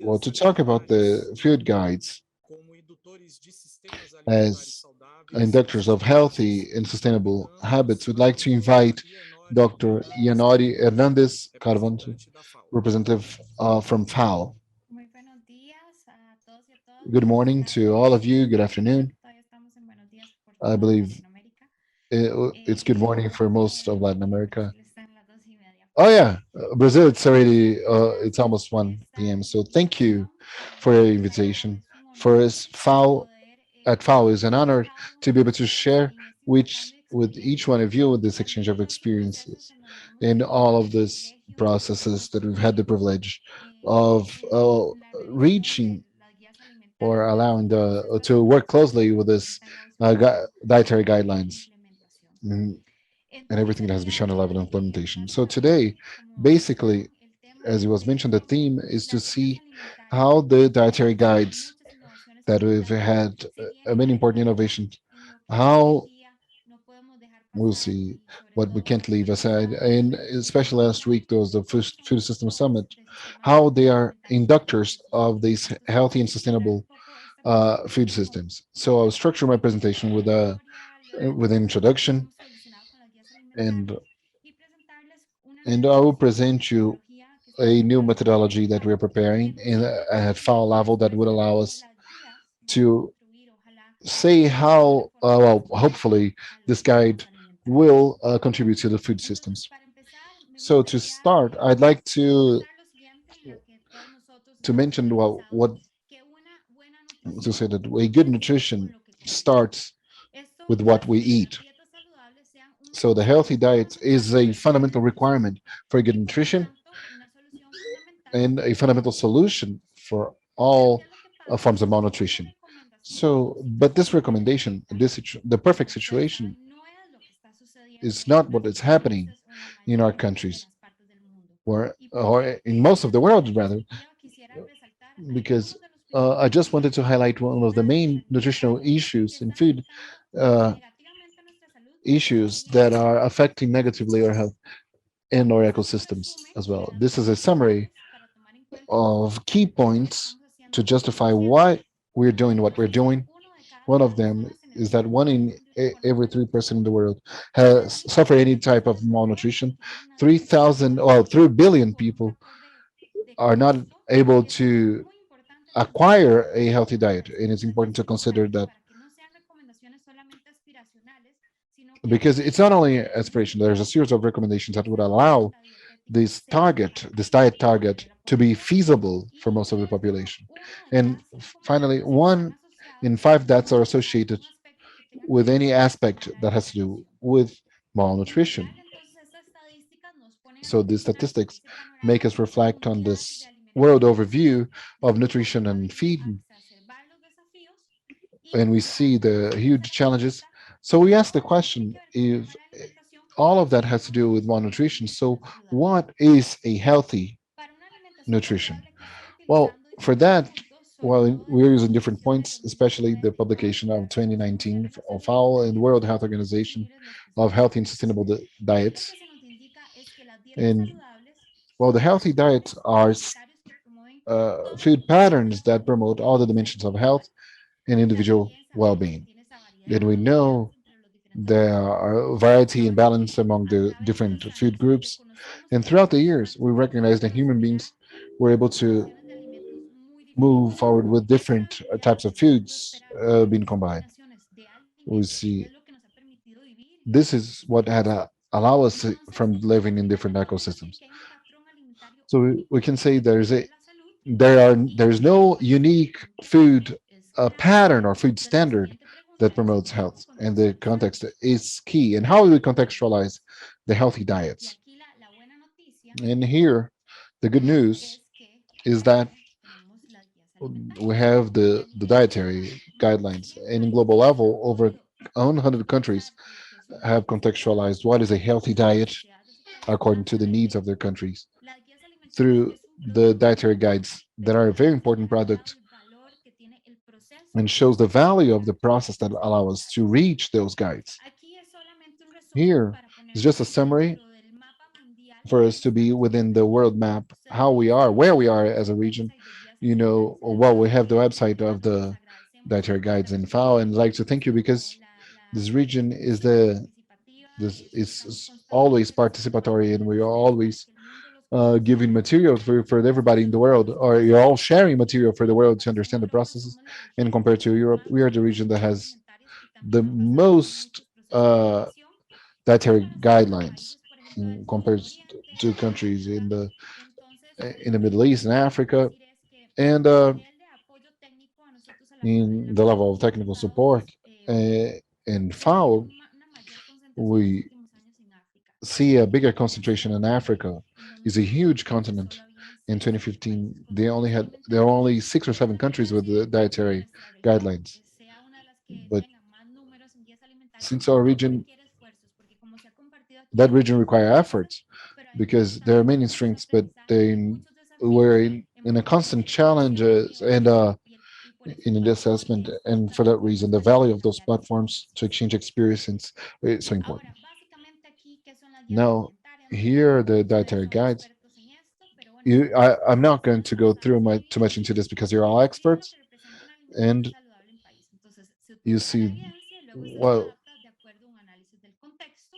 Well, to talk about the food guides as inductors of healthy and sustainable habits, we'd like to invite Dr. Yanori Hernandez Carvanto, representative from FAO. Muy buenos días a todos y a todas. Good Mi nombre es morning to Yanori. all of you. Good Creo afternoon. que todavía estamos en buenos días por I toda believe Latinoamérica. it's good morning for most of Latin En America. Brasil están las 2:30 por Oh ahí. yeah, Brazil. It's already Para it's almost 1 p.m. esta So thank you invitación, for your la verdad invitation. es un For honor us, FAO poder at FAO is an honor estar to junto be con able to ustedes share en este which intercambio de with each one of experiencias you with this al exchange of vivir los procesos experiences en donde hemos in tenido all el of this privilegio de processes that we've had the construir privilege of la revisión de reaching las guías or alimentarias allowing y todos the estos to work aspectos que closely se with this presentan hoy, sobre todo dietary de guidelines. implementación. Mm, and everything Entonces, that el has been día de shown a level of hoy implementation. So today, básicamente, como basically, mencionaron, el tema as it was mentioned, the de theme is to las guías see alimentarias how the dietary y las guides muchas innovaciones that que se we've están dando, had, si bien many hay important algo innovations, en lo que hoy en how día no podemos dejar we'll pasar see y sobre what we todo can't leave aside. actualizado And especially last week, there was the Food System Summit, de sistemas how they are alimentarios inductors integrados. of these healthy and Entonces, para un sustainable poco esta food presentación, systems. So I'll structure my presentation with an de todo lo que introduction, hemos solucionado con las guías and alimentarias y presentarles una and nueva I will present you metodología que a estamos new trabajando methodology that we're preparing in at FAO y level that después would de allow eso us las guías van a to contribuir, ojalá, say de una how, forma well, positiva hopefully, a los this sistemas guide alimentarios. will contribute to the food Entonces, systems. para empezar, me So to gustaría start, I'd like contar lo siguiente en la que todos nosotros to hemos mention, well, garantizado what que una buena to nutrición say that a good comienza con nutrition lo que comemos. starts Esto with what we hace que las eat. dietas saludables sean un So the healthy requisito diet is fundamental a en fundamental el proceso requirement for good y por lo nutrition tanto una solución fundamental and a para fundamental todos los solution casos. for Pero ¿qué all es lo que pasa? forms of Esta malnutrition. recomendación So, but this es recommendation, perfecta, the perfect como ustedes situation, saben, no es lo que está sucediendo is en not what is nuestros happening países o en la in our mayoría de countries, las partes del mundo. Y por or eso, in most of the en esta world, rather, diapositiva quisiera resaltar because algunos de los I principales just wanted to efectos highlight one of the relacionados main nutritional alimentarios que issues in están food, afectando uh, negativamente nuestra salud y issues medio that ambiente. are affecting negatively our health and our Este es un ecosystems resumen as de well. las This is a summary recomendaciones para tomar en cuenta of key lo que points estamos haciendo to hoy. justify Iniciando why we're doing what con we're el que doing. uno de cada One tres of them personas en el is that mundo one in sufren de una every condición 3 person in the nutricional. world Las has guías suffered any type of alimentarias ayudan a malnutrition. tener una dieta 3,000, saludable well, 3 billion con un people factor de are not costo able que es to muy importante acquire considerar a healthy para diet. And seguir it's las important guías to consider alimentarias that para que no sean recomendaciones solamente aspiracionales, sino que because it's not realmente only ayuden aspiration, there's a series of recommendations a that que would esa allow conducta dietética this sea target, this factible diet en la mayoría target, de la to be población. feasible Y for most of the de esto, population. uno de And cada cinco finally, alimentos están one asociados in five deaths o are tienen associated algún aspecto que tenga que with ver any aspect con la that has to do alimentación. with Como malnutrition. verán, entonces estas estadísticas nos ponen a So the reflexionar sobre statistics ese panorama make us reflect on mundial de this world alimentación, overview de of cómo nutrition ha and venido a feeding, exacerbar los desafíos and y we see the podemos huge hacer la challenges. pregunta So we si ask the todo esto tiene question que ver con una if buena alimentación, all of that has to veamos do with qué es malnutrition. una So dieta saludable. what is a healthy Para una alimentación nutrition? saludable, aquí estoy Well, utilizando for diferentes that, puntos, sobre well, todo de we're la using different publicación del points, especially 2019 the publication of de las Naciones 2019 Mundiales de la of Salud, FAO and the World Health para Organization definir los of principales healthy and puntos. sustainable Aquí lo diets. que se nos indica es que las dietas And saludables well, the son healthy diets regímenes are alimentarios que promueven todas las food patterns dimensiones that promote all the de dimensions salud of health global. and Y individual también sabemos que well-being. tiene esa variedad And we y balance know entre los diferentes there alimentos. are variety and Ahora bien, balance among a the través de different los food años, groups. reconocemos And que las throughout the years, personas we recognize that human prosperarán beings were con able to combinaciones de alimentos muy move diferentes. forward with Esta different habilidad types of de foods prosperar con being estas combined. combinaciones de We alimentos see es lo que nos ha permitido vivir this en is what distintos had ecosistemas. allow us Entonces, from living in se different podría decir ecosystems. que hay un patrón alimentario So we único can say que there's a promueve la salud y there's no por eso unique el food contexto es clave. pattern or food Entonces, la standard siguiente pregunta that es, promotes ¿cómo health, and the contextualizamos context is key. And how do we contextualize the healthy y diets? aquí la buena noticia And here, the good news es que is para that eso tenemos las guías we alimentarias. have Y a the nivel global, dietary más de guidelines, 100 and in global países han level, over podido 100 countries contextualizar lo que son las have dietas saludables contextualized what is a con healthy sus diet necesidades y preferencias according a to the través needs de of their countries las guías alimentarias through es un the producto dietary único, guides that pero are a very además important deja de lado product el valor que tiene el proceso and shows the para value of the llegar a process that estas allow us to alimentarias. reach those guides. Aquí es solamente un resumen Here para is just a ponernos summary dentro del mapa mundial for en el us que to be estamos within the ubicados. world map, Ustedes how ven we esta are, where we lista are de as a region. website de guías well, we have the website of the Dietary Guides in FAO, and I'd like to thank you because this region is this is always participatory, and we are always giving materials for everybody in the world, or you're all sharing material for the world to understand the processes. And compared to Europe, we are the region that has the most dietary guidelines compared to countries in the Middle East and Africa, and in the level of technical support. In FAO, we see a bigger concentration in Africa. It's a huge continent. In 2015, there are only 6 or 7 countries with the dietary guidelines. But since our region, that region require efforts because there are many strengths, but we're in a constant challenges and in the assessment, and for that reason, the value of those platforms to exchange experiences is so important. Now, here are the dietary guides. I'm not going to go through too much into this because you're all experts, and you see, well,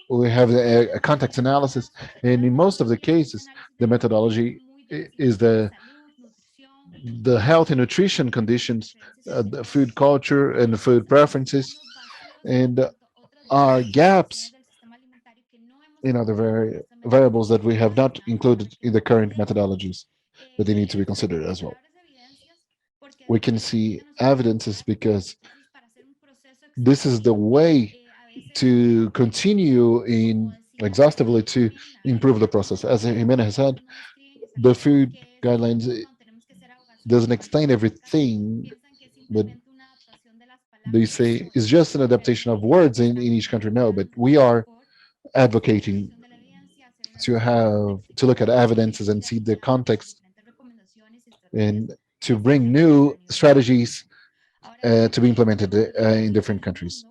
we have a context analysis, and in most of the cases, the methodology is the health and nutrition conditions, the food culture, and the food preferences, and are gaps in other variables that we have not included in the current methodologies, but they need to be considered as well. We can see evidences because this is the way to continue in exhaustively to improve the process. As Jimena has said, the food guidelines doesn't explain everything, but they say it's just an adaptation of words in each country. No, but we are advocating to look at evidences and see the context and to bring new strategies to be implemented in different countries.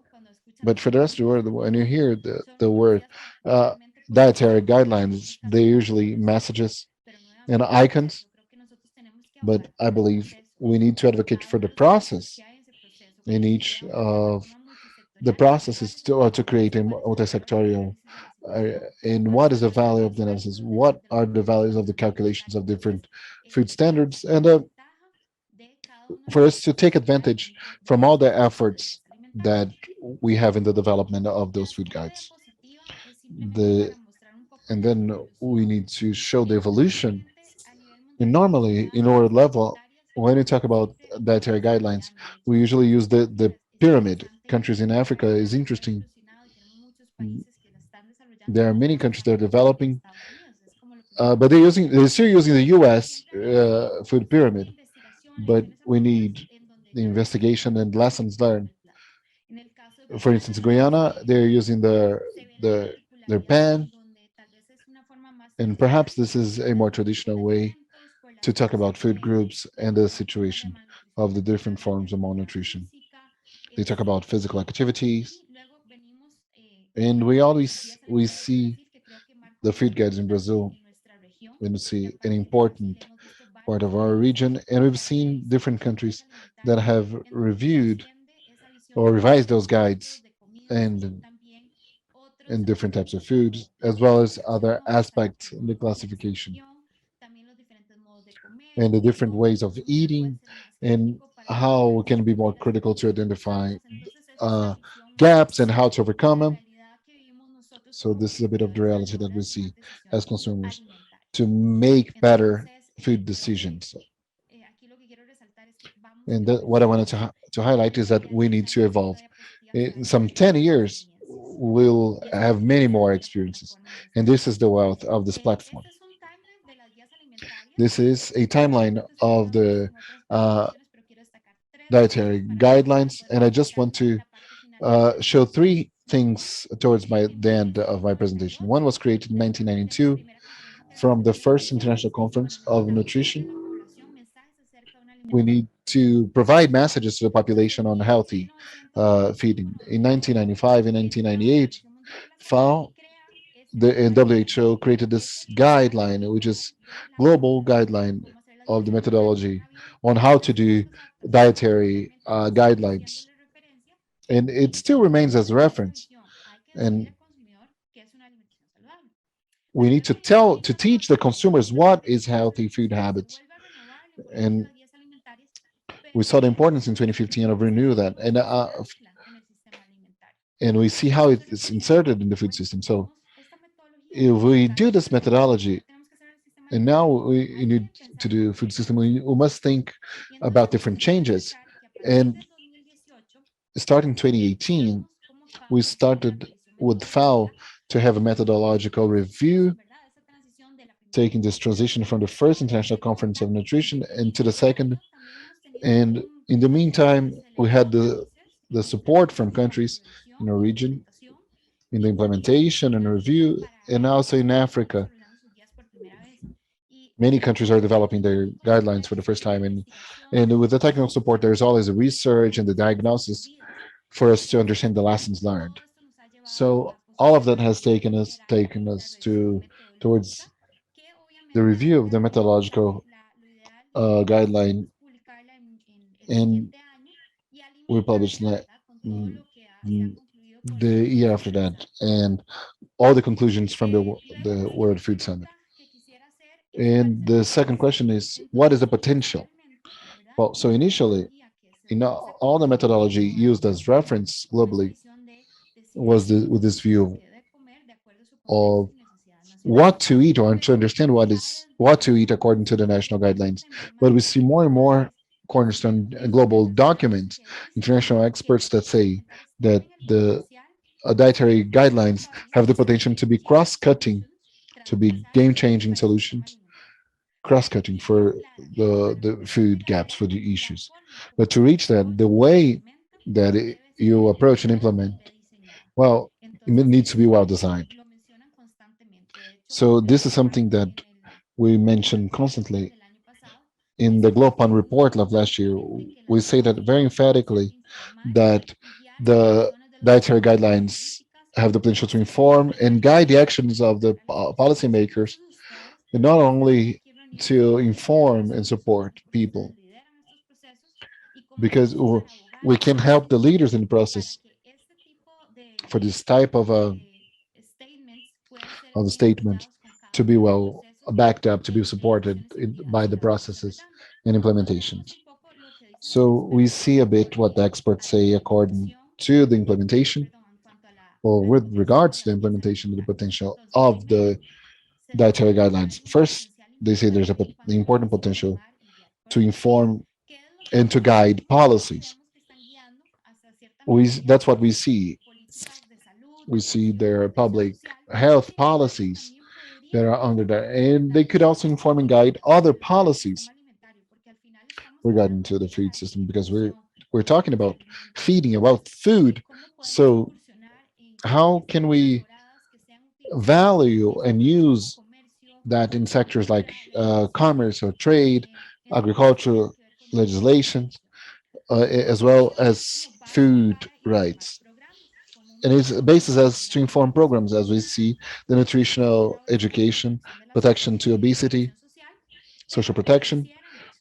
But for the rest of the world, when you hear the word uh, dietary guidelines, they're usually messages and icons. But I believe we need to advocate for the process in each of the processes to create a multi-sectorial. And what is the value of the analysis? What are the values of the calculations of different food standards? And for us to take advantage from all the efforts that we have in the development of those food guides. The and then we need to show the evolution. And normally, in our level, when we talk about dietary guidelines, we usually use the pyramid. Countries in Africa is interesting. There are many countries that are developing, but they're still using the U.S. Food pyramid. But we need the investigation and lessons learned. For instance, Guyana, they're using their pan, and perhaps this is a more traditional way to talk about food groups and the situation of the different forms of malnutrition. They talk about physical activities, and we see the food guides in Brazil. We see an important part of our region, and we've seen different countries that have reviewed or revised those guides and in different types of foods, as well as other aspects in the classification and the different ways of eating and how we can be more critical to identify uh, gaps and how to overcome them. So this is a bit of the reality that we see as consumers to make better food decisions. And what I wanted to highlight is that we need to evolve. In some 10 years, we'll have many more experiences. And this is the wealth of this platform. This is a timeline of the uh, dietary guidelines. And I just want to show three things towards the end of my presentation. One was created in 1992 from the first International Conference of Nutrition. We need to provide messages to the population on healthy feeding. In 1995 and 1998, FAO and WHO created this guideline, which is global guideline of the methodology on how to do dietary guidelines, and it still remains as a reference. And we need to teach the consumers what is healthy food habits. And we saw the importance in 2015 of renew that, and we see how it is inserted in the food system. So if we do this methodology, and now we need to do food system, we must think about different changes. And starting 2018, we started with FAO to have a methodological review, taking this transition from the first International Conference of Nutrition into the second. And in the meantime, we had the support from countries in our region in the implementation and review, and also in Africa. Many countries are developing their guidelines for the first time, and with the technical support, there's always the research and the diagnosis for us to understand the lessons learned. So all of that has taken us to towards the review of the methodological guideline, and we published that the year after that, and all the conclusions from the World Food Summit. And the second question is, what is the potential? Well, so initially, all the methodology used as reference globally was with this view of what to eat or to understand what to eat according to the national guidelines. But we see more and more cornerstone global documents, international experts that say that the dietary guidelines have the potential to be cross-cutting, to be game-changing solutions, cross-cutting for the food gaps, for the issues. But to reach that, the way that you approach and implement, well, it needs to be well designed. So this is something that we mention constantly in the Global report of last year. We say that very emphatically that the dietary guidelines have the potential to inform and guide the actions of the policymakers, and not only to inform and support people, because we can help the leaders in the process for this type of a statement to be well backed up, to be supported by the processes and implementations. So we see a bit what the experts say according to the implementation, or with regards to the implementation of the potential of the dietary guidelines. First, they say there's the important potential to inform and to guide policies. That's what we see. We see their public health policies that are under there, and they could also inform and guide other policies regarding to the food system, because we're talking about feeding, about food. So how can we value and use that in sectors like commerce or trade, agricultural legislation, as well as food rights? And its basis as to inform programs, as we see the nutritional education, protection to obesity, social protection.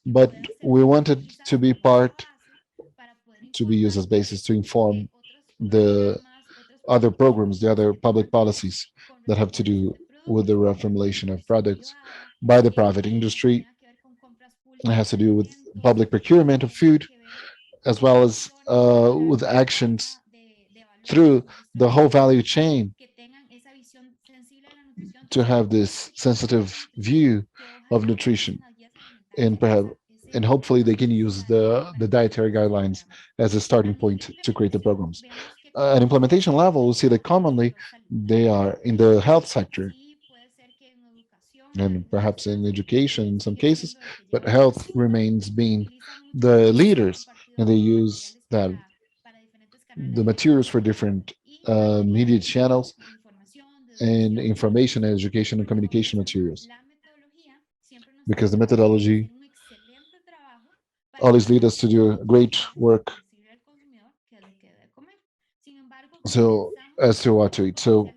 But we wanted to be part, to be used as basis to inform the other programs, the other public policies that have to do with the reformulation of products by the private industry. It has to do with public procurement of food, as well as with actions through the whole value chain to have this sensitive view of nutrition, and perhaps and hopefully they can use the dietary guidelines as a starting point to create the programs. At implementation level, we see that commonly they are in the health sector and perhaps in education in some cases, but health remains being the leaders, and they use that the materials for different media channels and information, education, and communication materials, because the methodology always lead us to do great work. So as to what to eat, so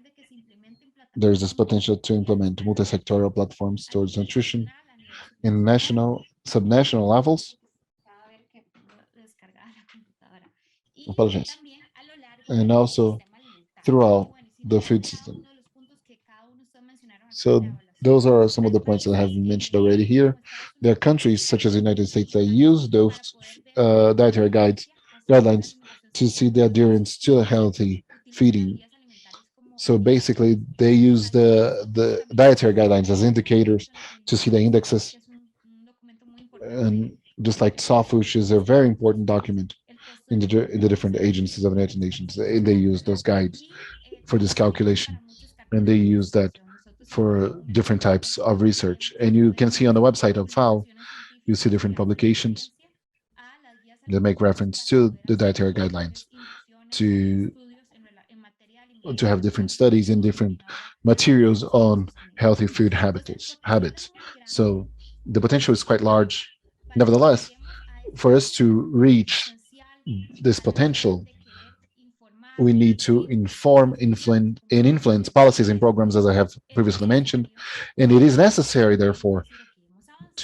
there's this potential to implement multi-sectorial platforms towards nutrition in national subnational levels. A ver que tengo descargada la computadora. Y Apologize. también a lo largo And del also sistema alimentario. Y throughout bueno, sin the duda food cada system. uno de los puntos que cada uno de ustedes mencionaron acá en So la evaluación. those are some of Hay the points that I have países mentioned already here. como Estados There are Unidos countries such as the United que States that utilizan use esto para those poder ver la dietary guides, adherencia hacia una guidelines alimentación to see saludable. the adherence to a healthy Utilizan las feeding. guías alimentarias como So indicadores. basically, they use Para nosotros the también dietary como guidelines as indicators to see the consideramos indexes. que es un documento muy importante And just like porque SAFUSH is a nos very permite a important nosotros document el costo in del in alimento the que different se requiere agencies of the para United nuestra Nations. alimentación. They use those guides Y for this también sirve calculation. para muchas And carpetas they de use that investigación. Nosotros siempre for different recomendamos types of que research. tenemos And que you poder can see on the utilizar website of FAO, recomendaciones you see científicas different que hacen publications referencia a las guías that make alimentarias reference para to poder the hacer dietary mejores guidelines inducciones y to estudios en materia de to have alimentación, different ¿verdad? studies and Todo lo que different habla de materials los on hábitos healthy alimenticios. food Entonces, el habits. potencial es muy grande, So the potential is quite large. para que Nevertheless, lleguemos a ese for us to punto reach esencial this a la hora potential, de querer informar, we need to dirigir inform, políticas o influence comunicaciones policies and sociales, programs, as I have es previously mentioned. necesario And it is necessary, therefore, decir, ok, hemos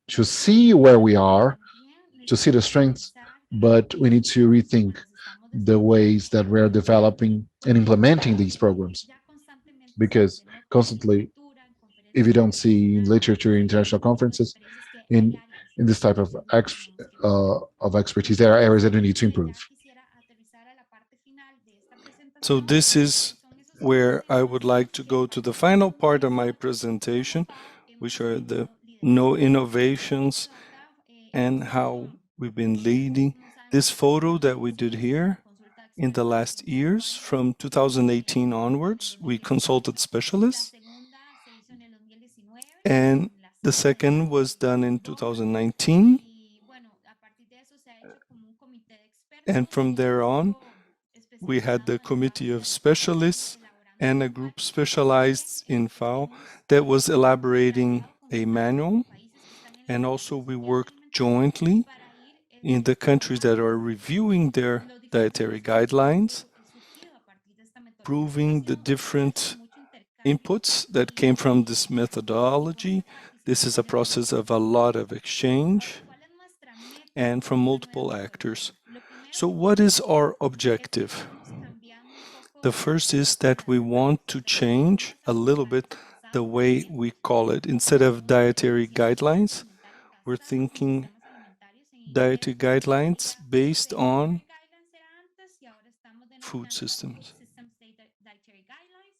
to avanzado, see where we pero are, también to see the necesitamos strengths, revisar but we need to la forma rethink en la que estamos the ways desarrollando that we are developing and implementing these programs. ya constantemente se Because dice, ¿no? Que en constantly, literatura, en if you conferencias don't see in internacionales, literature, international en otras conferences, experiencias, que hay in áreas this type donde tenemos que mejorar. of expertise, there are areas that we need to Ya improve. quisiera aterrizar a la parte final de esta So presentación, this is que son esos where I temas would like to que go to para the final nosotros part of my como presentation, FAO which hemos are the venido liderando. no innovations Acá, and esta how foto, we've been leading. no sabemos This si la photo that we alcanzamos a did ver, es la here consulta de in the expertos del last último years, año, from en 2018 el onwards, we 2018. consulted La specialists, segunda se hizo en el 2019, and en la the sede second was de done in Bogotá. 2019. Y bueno, a partir de eso se ha hecho como un comité de And expertos, from un there on, grupo we had especializado the en FAO committee of que ha ido specialists elaborando and un a group manual que specialized in FAO hemos that was elaborating elaborado a conjuntamente con manual. países que están en la And revisión also de we sus guías worked alimentarias jointly para ir in the countries that evaluando are reviewing their los diferentes dietary resultados que han guidelines, surgido a partir de esta metodología. Ha proving the sido un proceso de different mucho intercambio inputs that came from y this con mucha methodology. This is a participación de process múltiples of a actores. lot of Ahora, exchange ¿cuál es nuestra meta and con from esta nueva multiple actors. metodología? Lo primero So, que what is queremos our es que objective? estamos cambiando un poco The first is that we la want frase. to Tenemos las change guías a little alimentarias bit the basadas en way we call it. Instead of tenemos dietary sistemas guidelines, alimentarios we're basados en thinking sistemas alimentarios en inglés. dietary guidelines Sería based on Dietary Guidelines era antes y ahora estamos food denominándolas Food systems. Systems Dietary Guidelines.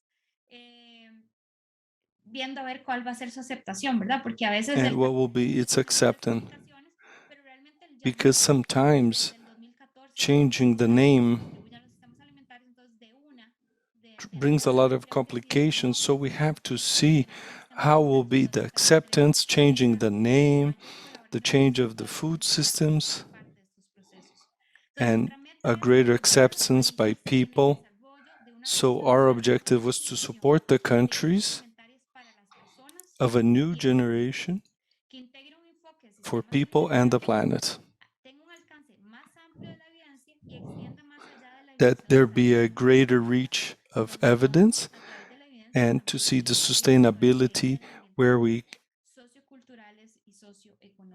Eh, Viendo a ver cuál va a ser su aceptación, ¿verdad? Porque a veces And what will be its acceptance? pero realmente el Because llamado sometimes desde el 2014 changing the para que se name contribuyan los sistemas alimentarios, entonces de una de brings a entrada lot of tendríamos que decir, complications. no So we have to see son sistemas how will alimentarios, be sino the que tenemos que acceptance, changing the revisar name, cuál de the colaboraciones change of the podemos food integrar para systems, ser parte de estos procesos. Entonces, and nuestra meta a era greater apoyar a los acceptance by países en el people. desarrollo de una So our sustancial objective was to transformación support the de guías countries alimentarias para las personas of a new y el planeta, generation que integre un enfoque de for sistemas people and the alimentarios, planet. tenga un alcance más amplio de la evidencia y extienda más allá de la That evidencia there be basada a en guías greater alimentarias, reach of donde no evidence a través de la evidencia and to también see the las sustainability experiencias where ambientales, we socioculturales y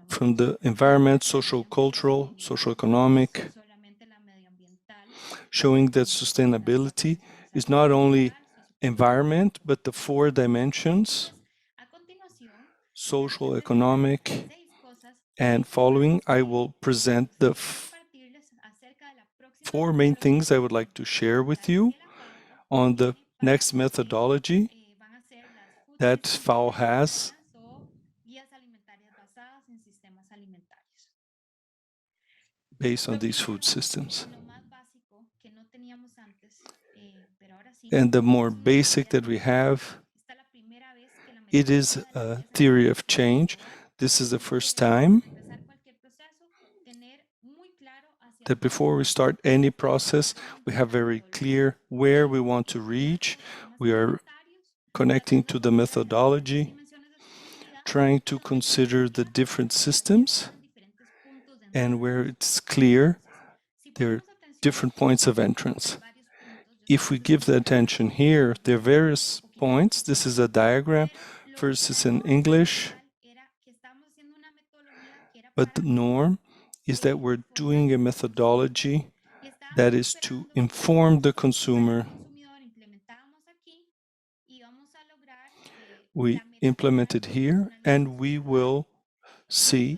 from socioeconómicas. the No puede environment, ser social, un enfoque cultural, social, sostenibilidad economic, solamente la medioambiental, showing that la parte sustainability social, is salud not only mental, sociocultural y environment, but the four dimensions, entonces, a continuación, ya que social, presentaron estas economic, 6 cosas, and vamos following, I will present the a compartirles acerca de la próxima four main things I metodología would like to share with implementada you que la FAO on the tiene para next lo que methodology van a ser las Food that Systems FAO Dietary has Guidelines o guías alimentarias basadas en sistemas alimentarios. based on Lo these food primero systems. y lo más básico que no teníamos antes, pero ahora sí, And the more es una basic teoría that del we cambio. have, Esta es la primera vez que la it is metodología de las a guías theory alimentarias of se va a change. evaluar. This is the Y first para time empezar cualquier proceso, tener muy claro hacia that dónde before we queremos start llegar any y process, también we ver have la very metodología. clear where we Y want to hablando reach. de sistemas We are alimentarios, connecting tratando to de the considerar las diferentes methodology, dimensiones de sostenibilidad, trying to pero que quede consider the claro different hacia dónde systems, van los diferentes puntos de and entrada. where it's clear Entonces, si there are ponemos atención different aquí, points of hay entrance. varios puntos. Yo sé If que we esto está give en the inglés, attention here, there are entonces un various poquito points. difícil. This is a diagram. Pero lo First is inicial in o English. esencial era que estábamos haciendo una But the norm is that we're doing a methodology that is to inform the consumer. We implement it here, and we will see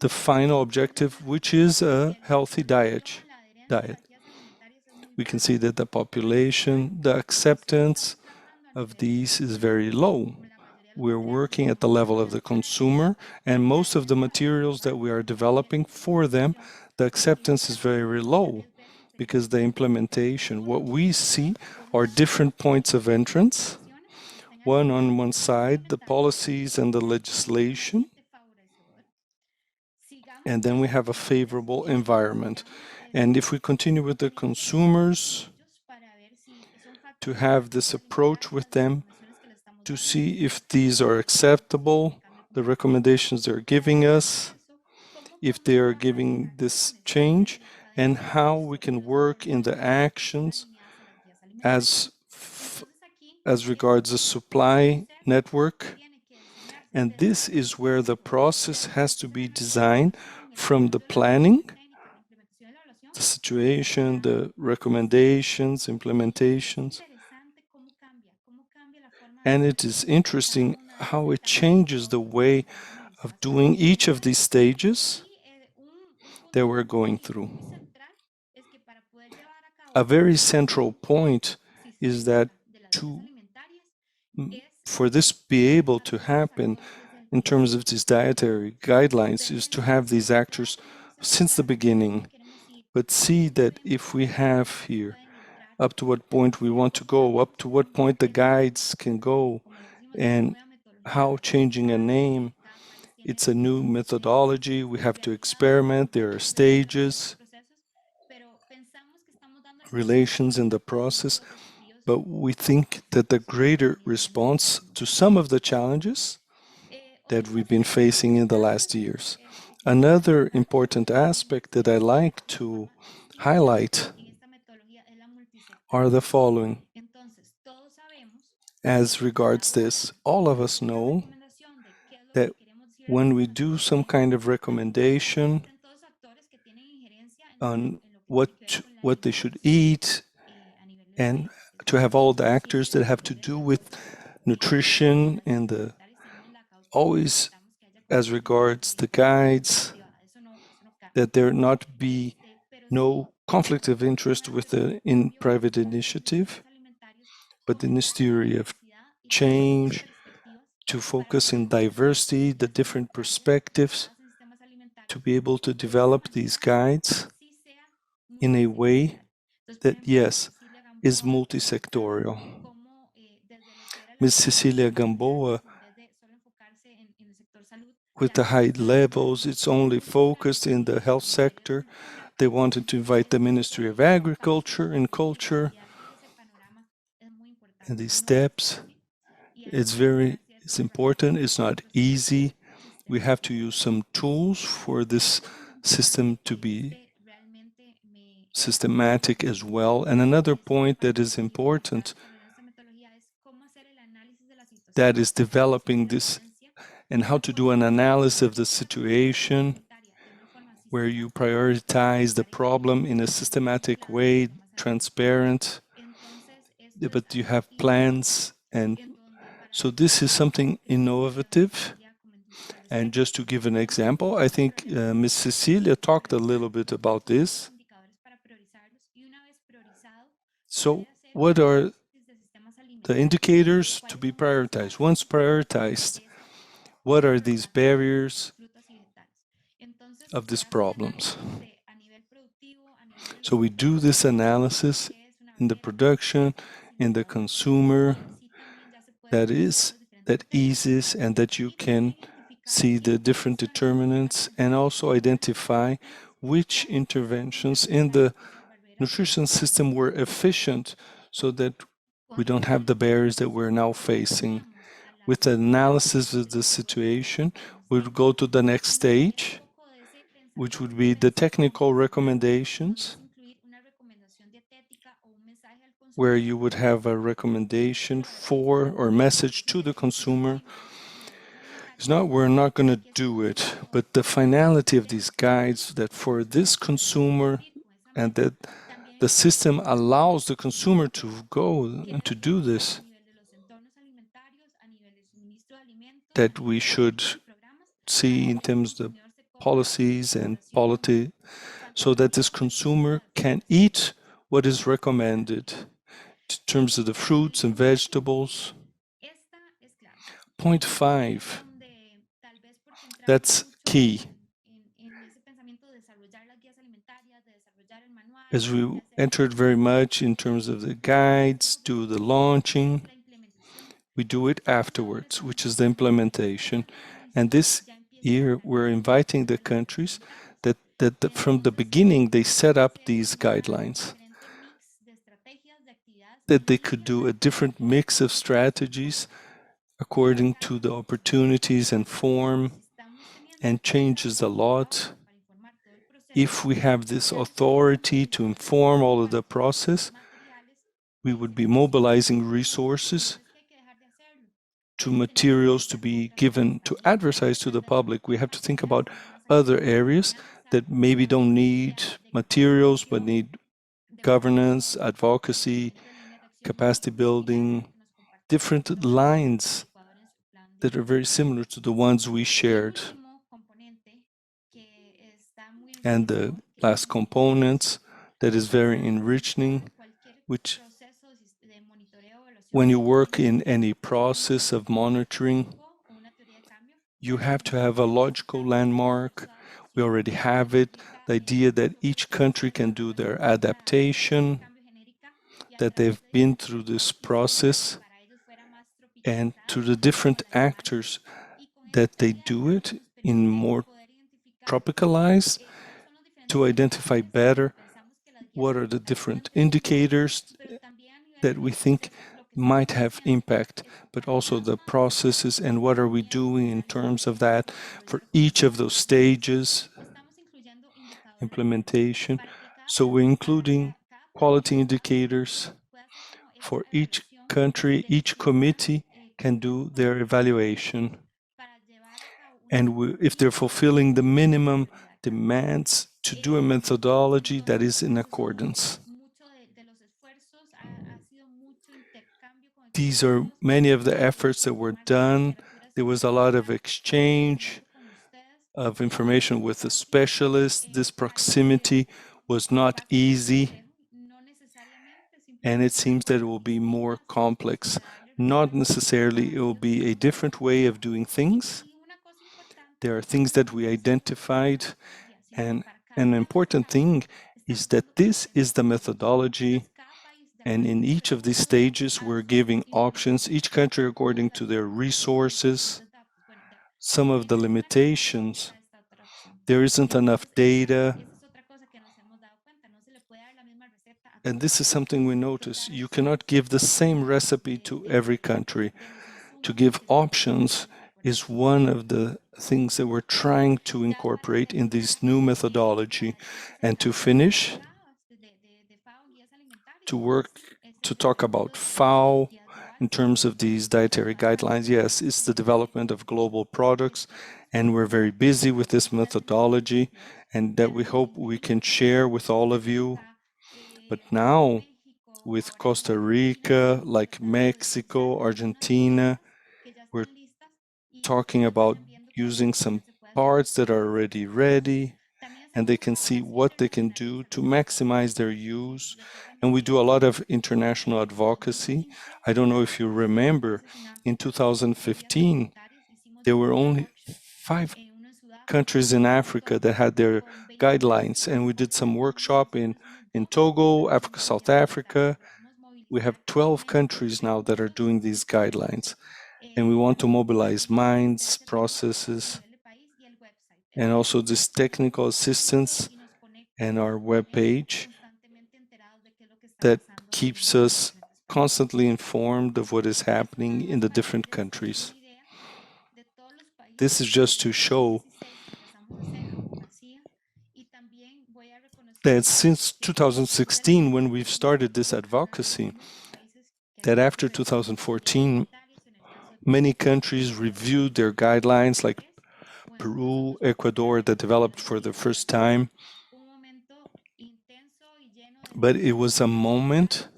the final objective, which is a healthy diet. We can see that the population, the acceptance of these is very low. We're working at the level of the consumer, and most of the materials that we are developing for them, the acceptance is very low because the implementation, what we see are different points of entrance. One on one side, the policies and the legislation, and then we have a favorable environment. And if we continue with the consumers, to have this approach with them, to see if these are acceptable, the recommendations they're giving us, if they are giving this change, and how we can work in the actions as regards the supply network. And this is where the process has to be designed from the planning, the situation, the recommendations, implementations. And it is interesting how it changes the way of doing each of these stages that we're going through. A very central point is that for this be able to happen in terms of these dietary guidelines is to have these actors since the beginning, but see that if we have here up to what point we want to go, up to what point the guides can go, and how changing a name, it's a new methodology, we have to experiment, there are stages, relations in the process, but we think that the greater response to some of the challenges that we've been facing in the last years. Another important aspect that I like to highlight are the following. As regards this, all of us know that when we do some kind of recommendation on what they should eat, and to have all the actors that have to do with nutrition and always as regards the guides, that there not be no conflict of interest with the private initiative, but in this theory of change, to focus in diversity, the different perspectives, to be able to develop these guides in a way that, yes, is multisectorial. Ms. Cecilia Gamboa, with the high levels, it's only focused in the health sector. They wanted to invite the Ministry of Agriculture and Culture. And these steps, it's important, it's not easy. We have to use some tools for this system to be systematic as well. And another point that is important, that is developing this and how to do an analysis of the situation where you prioritize the problem in a systematic way, transparent, but you have plans. And so this is something innovative. And just to give an example, I think Ms. Cecilia talked a little bit about this. So what are the indicators to be prioritized? Once prioritized, what are these barriers of these problems? So we do this analysis in the production, in the consumer, that eases, and that you can see the different determinants and also identify which interventions in the nutrition system were efficient so that we don't have the barriers that we're now facing. With the analysis of the situation, we'll go to the next stage, which would be the technical recommendations, where you would have a recommendation for or message to the consumer. It's not we're not going to do it, but the finality of these guides that for this consumer and that the system allows the consumer to go and to do this, that we should see in terms of policies and polity, so that this consumer can eat what is recommended in terms of the fruits and vegetables. Point 5, that's key. As we entered very much in terms of the guides, do the launching, we do it afterwards, which is the implementation. And this year, we're inviting the countries that from the beginning, they set up these guidelines, that they could do a different mix of strategies according to the opportunities and form, and changes a lot. If we have this authority to inform all of the process, we would be mobilizing resources to materials to be given to advertise to the public. We have to think about other areas that maybe don't need materials but need governance, advocacy, capacity building, different lines that are very similar to the ones we shared. And the last component that is very enriching, which when you work in any process of monitoring, you have to have a logical landmark. We already have it, the idea that each country can do their adaptation, that they've been through this process, and to the different actors that they do it in more tropicalized to identify better what are the different indicators that we think might have impact, but also the processes and what are we doing in terms of that for each of those stages, implementation. So we're including quality indicators for each country, each committee can do their evaluation. And if they're fulfilling the minimum demands, to do a methodology that is in accordance. These are many of the efforts that were done. There was a lot of exchange of information with the specialists. This proximity was not easy, and it seems that it will be more complex. Not necessarily it will be a different way of doing things. There are things that we identified, and an important thing is that this is the methodology, and in each of these stages we're giving options, each country according to their resources, some of the limitations. There isn't enough data, and this is something we notice. You cannot give the same recipe to every country. To give options is one of the things that we're trying to incorporate in this new methodology. And to finish, to talk about FAO in terms of these dietary guidelines, yes, it's the development of global products, and we're very busy with this methodology, and that we hope we can share with all of you. But now, with Costa Rica, like Mexico, Argentina, we're talking about using some parts that are already ready, and they can see what they can do to maximize their use. And we do a lot of international advocacy. I don't know if you remember, in 2015, there were only 5 countries in Africa that had their guidelines, and we did some workshop in Togo, Africa, South Africa. We have 12 countries now that are doing these guidelines, and we want to mobilize minds, processes, and also this technical assistance and our webpage that keeps us constantly informed of what is happening in the different countries. This is just to show that since 2016, when we've started this advocacy, that after 2014, Many countries reviewed their guidelines, like Peru, Ecuador, that developed for the first time. But it was a moment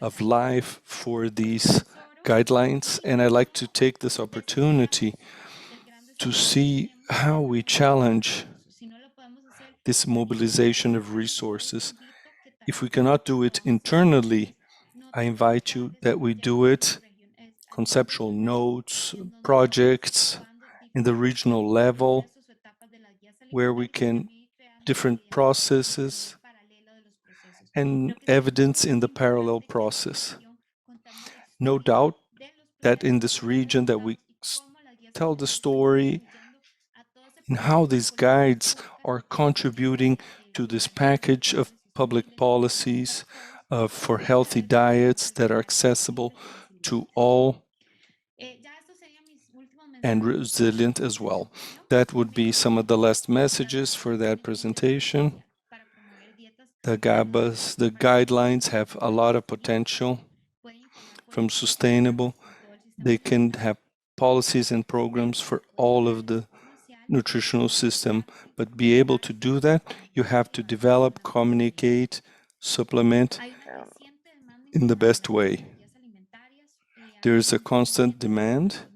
of life for these guidelines, and I'd like to take this opportunity to see how we challenge this mobilization of resources. If we cannot do it internally, I invite you that we do it conceptual notes, projects in the regional level, where we can different processes and evidence in the parallel process. No doubt that in this region that we tell the story and how these guides are contributing to this package of public policies for healthy diets that are accessible to all and resilient as well. That would be some of the last messages for that presentation. The GABAs, the guidelines have a lot of potential from sustainable. They can have policies and programs for all of the nutritional system, but be able to do that, you have to develop, communicate, supplement in the best way. There is a constant demand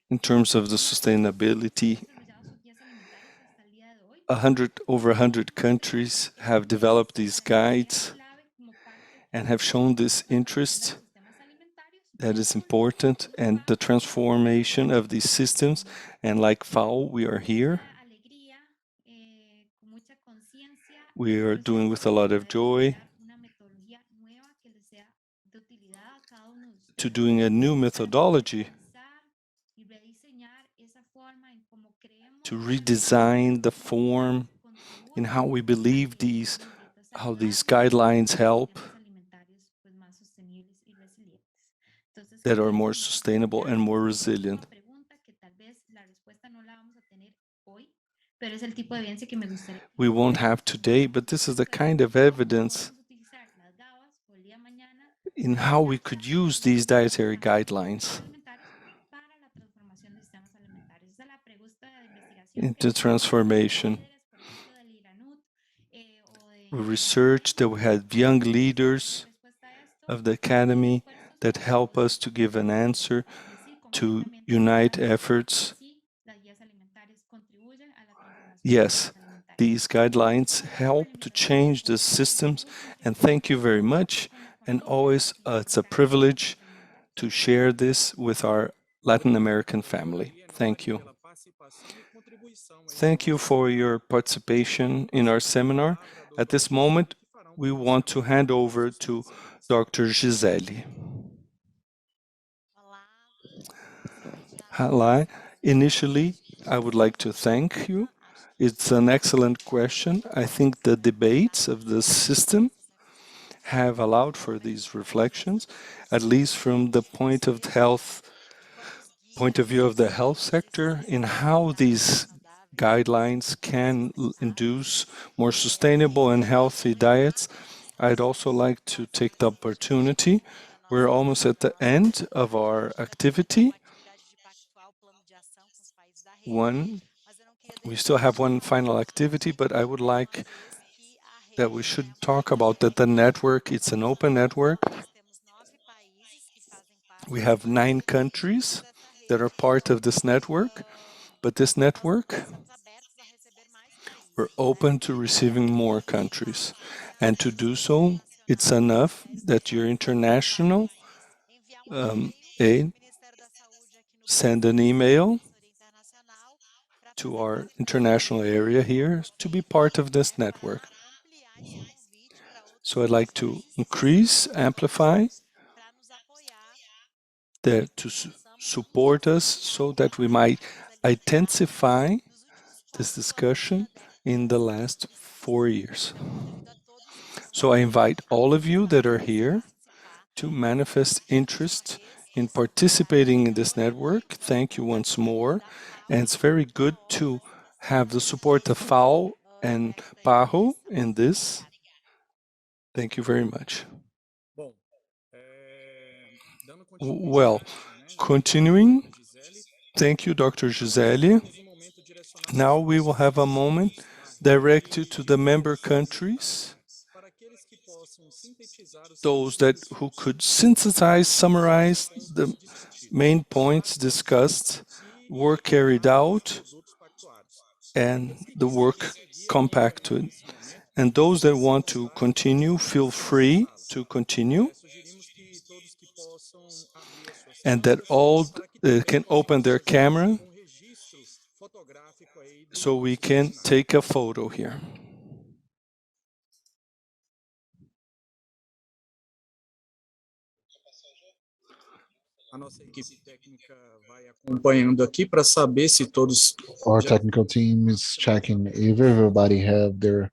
in terms of the sustainability. Over 100 countries have developed these guides and have shown this interest that is important, and the transformation of these systems. And like FAO, we are here. We are doing with a lot of joy to doing a new methodology to redesign the form in how we believe how these guidelines help that are more sustainable and more resilient. We won't have today, but this is the kind of evidence in how we could use these dietary guidelines into transformation. Research that we had young leaders of the academy that help us to give an answer, to unite efforts. Yes, these guidelines help to change the systems, and thank you very much. And always, it's a privilege to share this with our Latin American family. Thank you. Thank you for your participation in our seminar. At this moment, we want to hand over to Dr. Gisele. Hi. Initially, I would like to thank you. It's an excellent question. I think the debates of the system have allowed for these reflections, at least from the point of view of the health sector, in how these guidelines can induce more sustainable and healthy diets. I'd also like to take the opportunity. We're almost at the end of our activity. We still have one final activity, but I would like that we should talk about that the network, it's an open network. We have 9 countries that are part of this network, but this network, we're open to receiving more countries. And to do so, it's enough that you're international aid, send an email to our international area here to be part of this network. So I'd like to increase, amplify, to support us so that we might intensify this discussion in the last 4 years. So I invite all of you that are here to manifest interest in participating in this network. Thank you once more. And it's very good to have the support of FAO and PAHO in this. Thank you very much. Well, continuing, thank you, Dr. Gisele. Now we will have a moment directed to the member countries, those that who could synthesize, summarize the main points discussed, work carried out, and the work compacted. And those that want to continue, feel free to continue, and that all can open their camera so we can take a photo here. Acompanhando aqui para saber se todos Our technical team is checking if everybody have their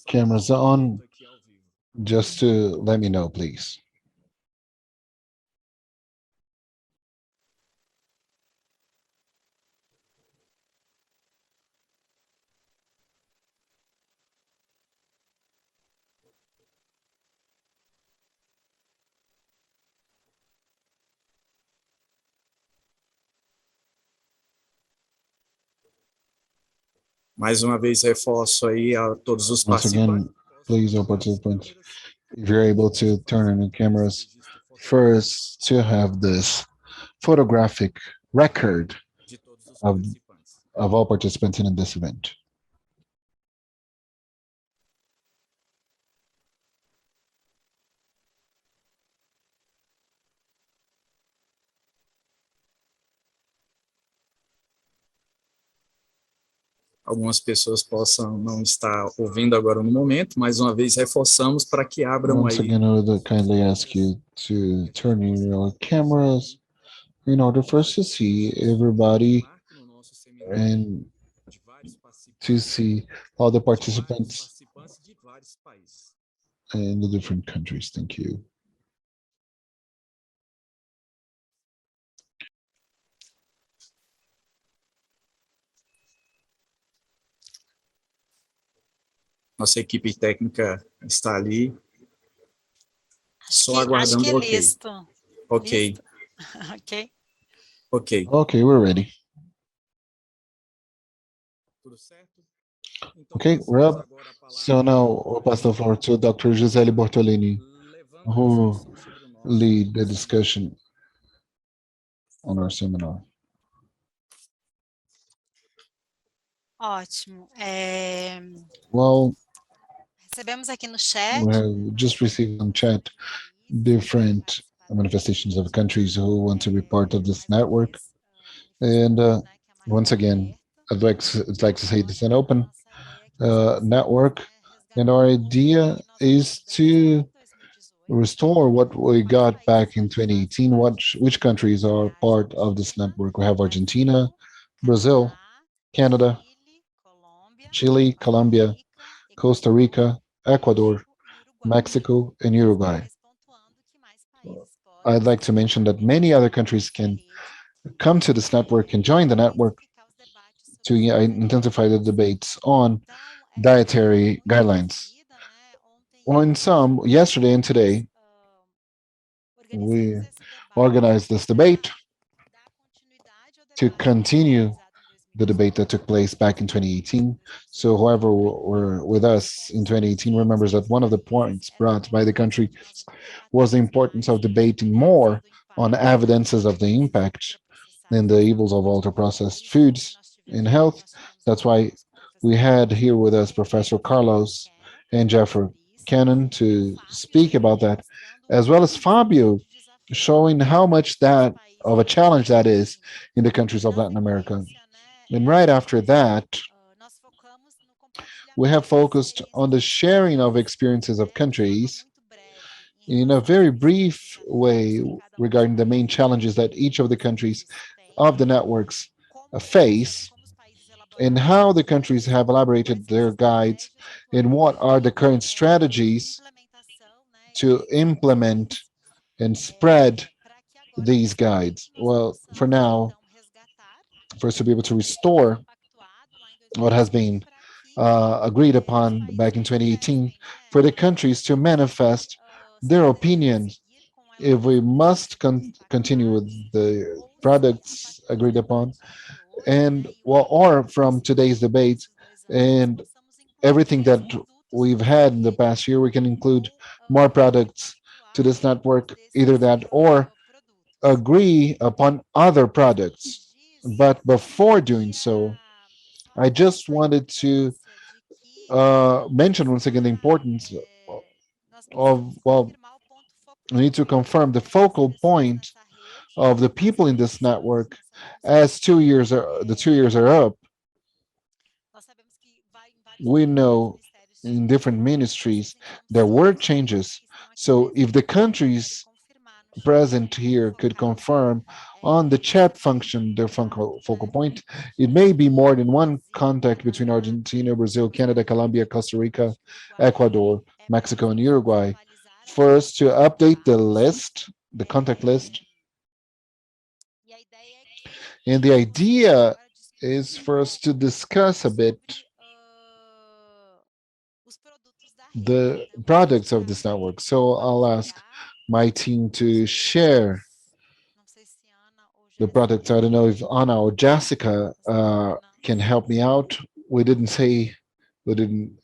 cameras on. Just to let me know, please. mais uma vez reforço aí a todos os Once participantes. again, please, all participants, if you're able to turn on your cameras, first to have this photographic record De todos os of, participantes. of all participants in this event. Algumas pessoas possam não estar ouvindo agora no momento, mais uma vez reforçamos para que abram Once aí again, I would kindly ask you to turn on your cameras in order for us to see everybody marque no nosso seminário and de vários to participantes, see all the de vários participants participantes de vários países. in the different countries. Thank you. Nossa equipe técnica está ali, só Acho aguardando que o ok. listo. Ok, Listo. Ok. ok. Okay, we're ready. Tudo certo? Então, Okay, we're passamos up. agora a palavra So now we'll pass the floor to Dr. Gisele Bortolini, levando a who discussão sobre o nosso lead the discussion on our seminar. Ótimo. Well, Recebemos aqui no chat we have just received on chat different manifestations of countries who want to be part of this network. And once again, I'd like to say this is an open network, and our idea is to restore what we got back in 2018. Which countries are part of this network? We have Argentina, Brazil, Canada, Chile, Colombia, Costa Rica, Ecuador, Mexico, and Uruguay. I'd like to mention that many other countries can come to this network and join the network to intensify the debates on dietary guidelines. Well, in some, yesterday and today, we organized this debate to continue the debate that took place back in 2018. So whoever were with us in 2018 remembers that one of the points brought by the country was the importance of debating more on evidences of the impact and the evils of ultra-processed foods in health. That's why we had here with us Professor Carlos and Jeffrey Cannon to speak about that, as well as Fabio, showing how much that of a challenge that is in the countries of Latin America. And right after that, we have focused on the sharing of experiences of countries in a very brief way regarding the main challenges that each of the countries of the networks face, and how the countries have elaborated their guides, and what are the current strategies to implement and spread these guides. Well, for now, for us to be able to restore what has been agreed upon back in 2018 for the countries to manifest their opinions if we must continue with the products agreed upon, and well, or from today's debate and everything that we've had in the past year, we can include more products to this network, either that or agree upon other products. But before doing so, I just wanted to mention once again the importance of, well, we need to confirm the focal point of the people in this network as 2 years are the 2 years are up. We know in different ministries there were changes. So if the countries present here could confirm on the chat function their focal point, it may be more than one contact between Argentina, Brazil, Canada, Colombia, Costa Rica, Ecuador, Mexico, and Uruguay. First, to update the list, the contact list. And the idea is for us to discuss a bit the products of this network. So I'll ask my team to share the products. I don't know if Anna or Jessica can help me out. We didn't say, we didn't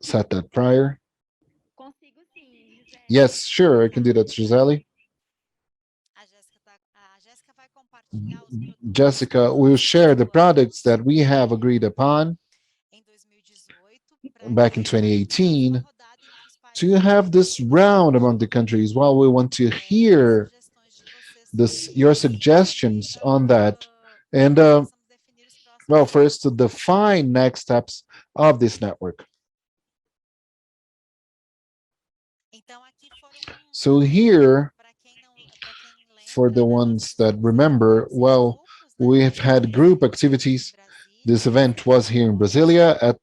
set that prior. Yes, sure, I can do that, Gisele. Jessica will share the products that we have agreed upon back in 2018 to have this round among the countries. Well, we want to hear this your suggestions on that, and well, first to define next steps of this network. So here, for the ones that remember, well, we have had group activities. This event was here in Brasilia at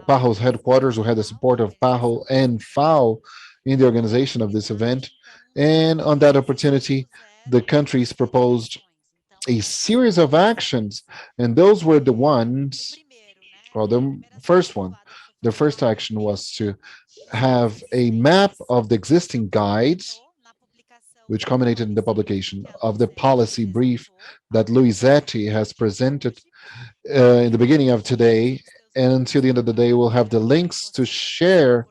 PAHO's headquarters. We had the support of PAHO and FAO in the organization of this event. And on that opportunity, the countries proposed a series of actions, and those were the ones, well, the first one, the first action was to have a map of the existing guides, which culminated in the publication of the policy brief that Luisetti has presented in the beginning of today. And until the end of the day, we'll have the links to share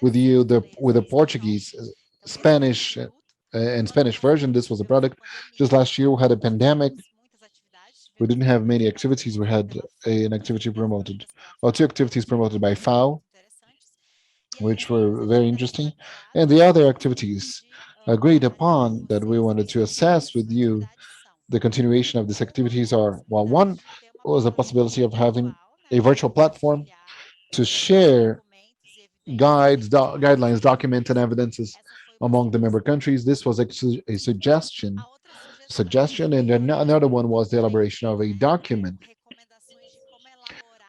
with you with the Portuguese, Spanish, and Spanish version. This was a product. Just last year, we had a pandemic. We didn't have many activities. We had an activity promoted, or two activities promoted by FAO, which were very interesting. And the other activities agreed upon that we wanted to assess with you the continuation of these activities are, well, one was a possibility of having a virtual platform to share guidelines, documents, and evidences among the member countries. This was a suggestion, and another one was the elaboration of a document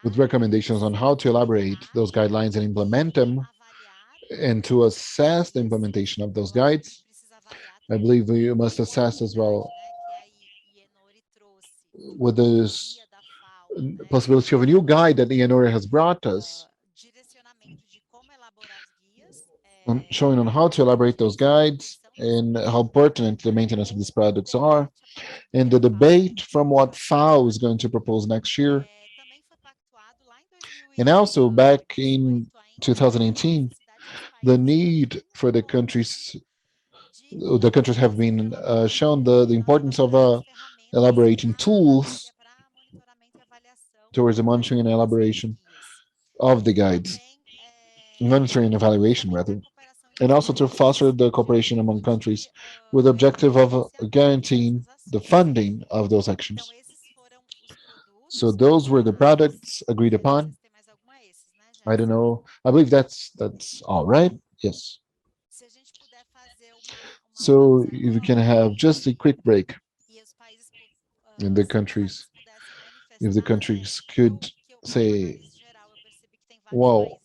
with recommendations on how to elaborate those guidelines and implement them, and to assess the implementation of those guides. I believe we must assess as well with this possibility of a new guide that Ianora has brought us, showing on how to elaborate those guides and how pertinent the maintenance of these products are, and the debate from what FAO is going to propose next year. And also back in 2018, the need for the countries have been shown the importance of elaborating tools towards the monitoring and elaboration of the guides, monitoring and evaluation rather, and also to foster the cooperation among countries with the objective of guaranteeing the funding of those actions. So those were the products agreed upon. I don't know. I believe that's all right. Yes. So if you can have just a quick break in the countries, if the countries could say, well,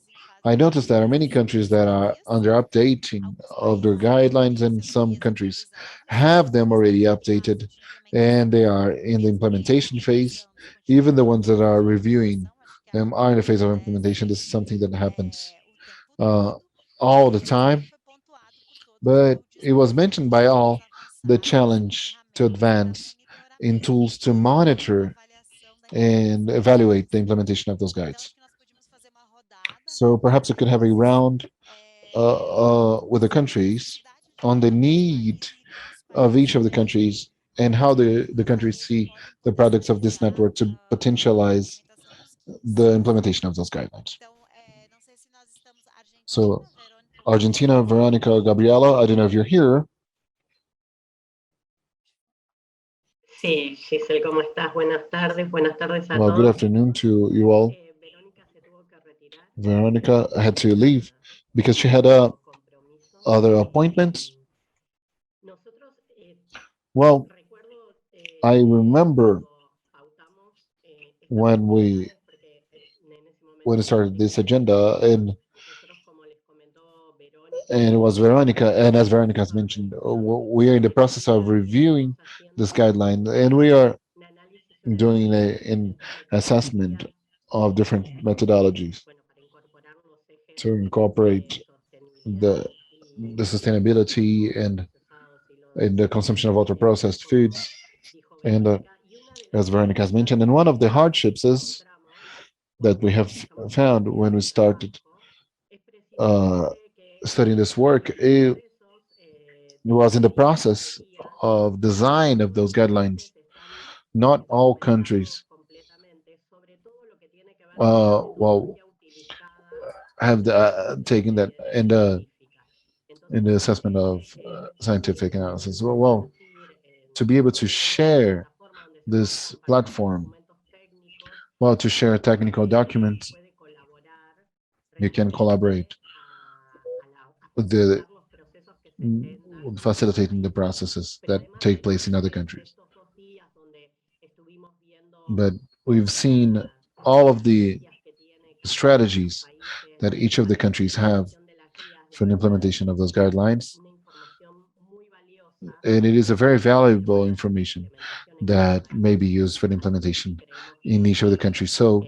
I noticed there are many countries that are under updating of their guidelines, and some countries have them already updated and they are in the implementation phase. Even the ones that are reviewing are in the phase of implementation. This is something that happens uh, all the time, but it was mentioned by all the challenge to advance in tools to monitor and evaluate the implementation of those guides. So perhaps we could have a round with the countries on the need of each of the countries and how the countries see the products of this network to potentialize the implementation of those guidelines. So Argentina, Veronica, Gabriela, I don't know if you're here. Sí, Giselle, ¿cómo estás? Buenas tardes a Well, good todos. afternoon to you all. Verónica se tuvo que retirar. Veronica had to leave because she had other appointments. Nosotros, Well, recuerdo, I remember cuando pautamos estas when we actividades, porque en ese momento when we started this agenda, nosotros, como les comentó Verónica, and it was Veronica, and as Veronica has mentioned, we are in the process of reviewing this guideline, and we are un análisis, una doing evaluación an assessment of different methodologies bueno, para incorporar los ejes to incorporate sostenibilidad the sustainability and in the consumption of ultra processed foods. And as Veronica has mentioned, and one of the hardships is that we have found when we started studying this work, it was in the process of design of those guidelines. Not all countries well have taken that in the assessment of scientific analysis. Well, to be able to share this platform, well, to share technical documents, you can collaborate with the facilitating the processes that take place in other countries. But we've seen all of the strategies that each of the countries have for the implementation of those guidelines. And it is a very valuable information that may be used for the implementation in each of the countries. So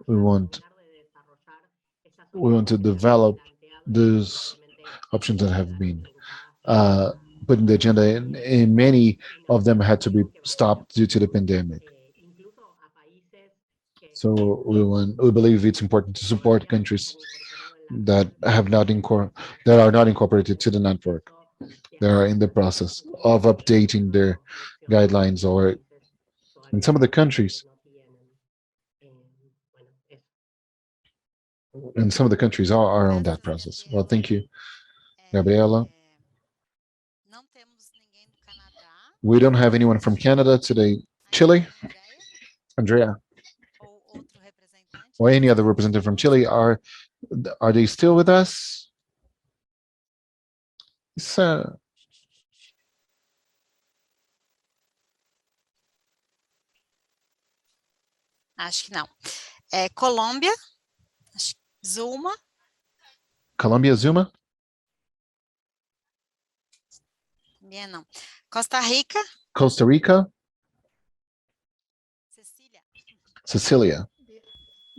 we want to develop those options that have been put in the agenda, and many of them had to be stopped due to the pandemic. So we believe it's important to support countries that are not incorporated to the network. They are in the process of updating their guidelines, or in some of the countries, are on that process. Well, thank you, Gabriela. We don't have anyone from Canada today. Chile, Andrea, or any other representative from Chile, are they still with us? So, Acho que não. Colômbia, Zuma, Colombia, Zuma, também não. Costa Rica, Costa Rica, Cecília. Cecilia.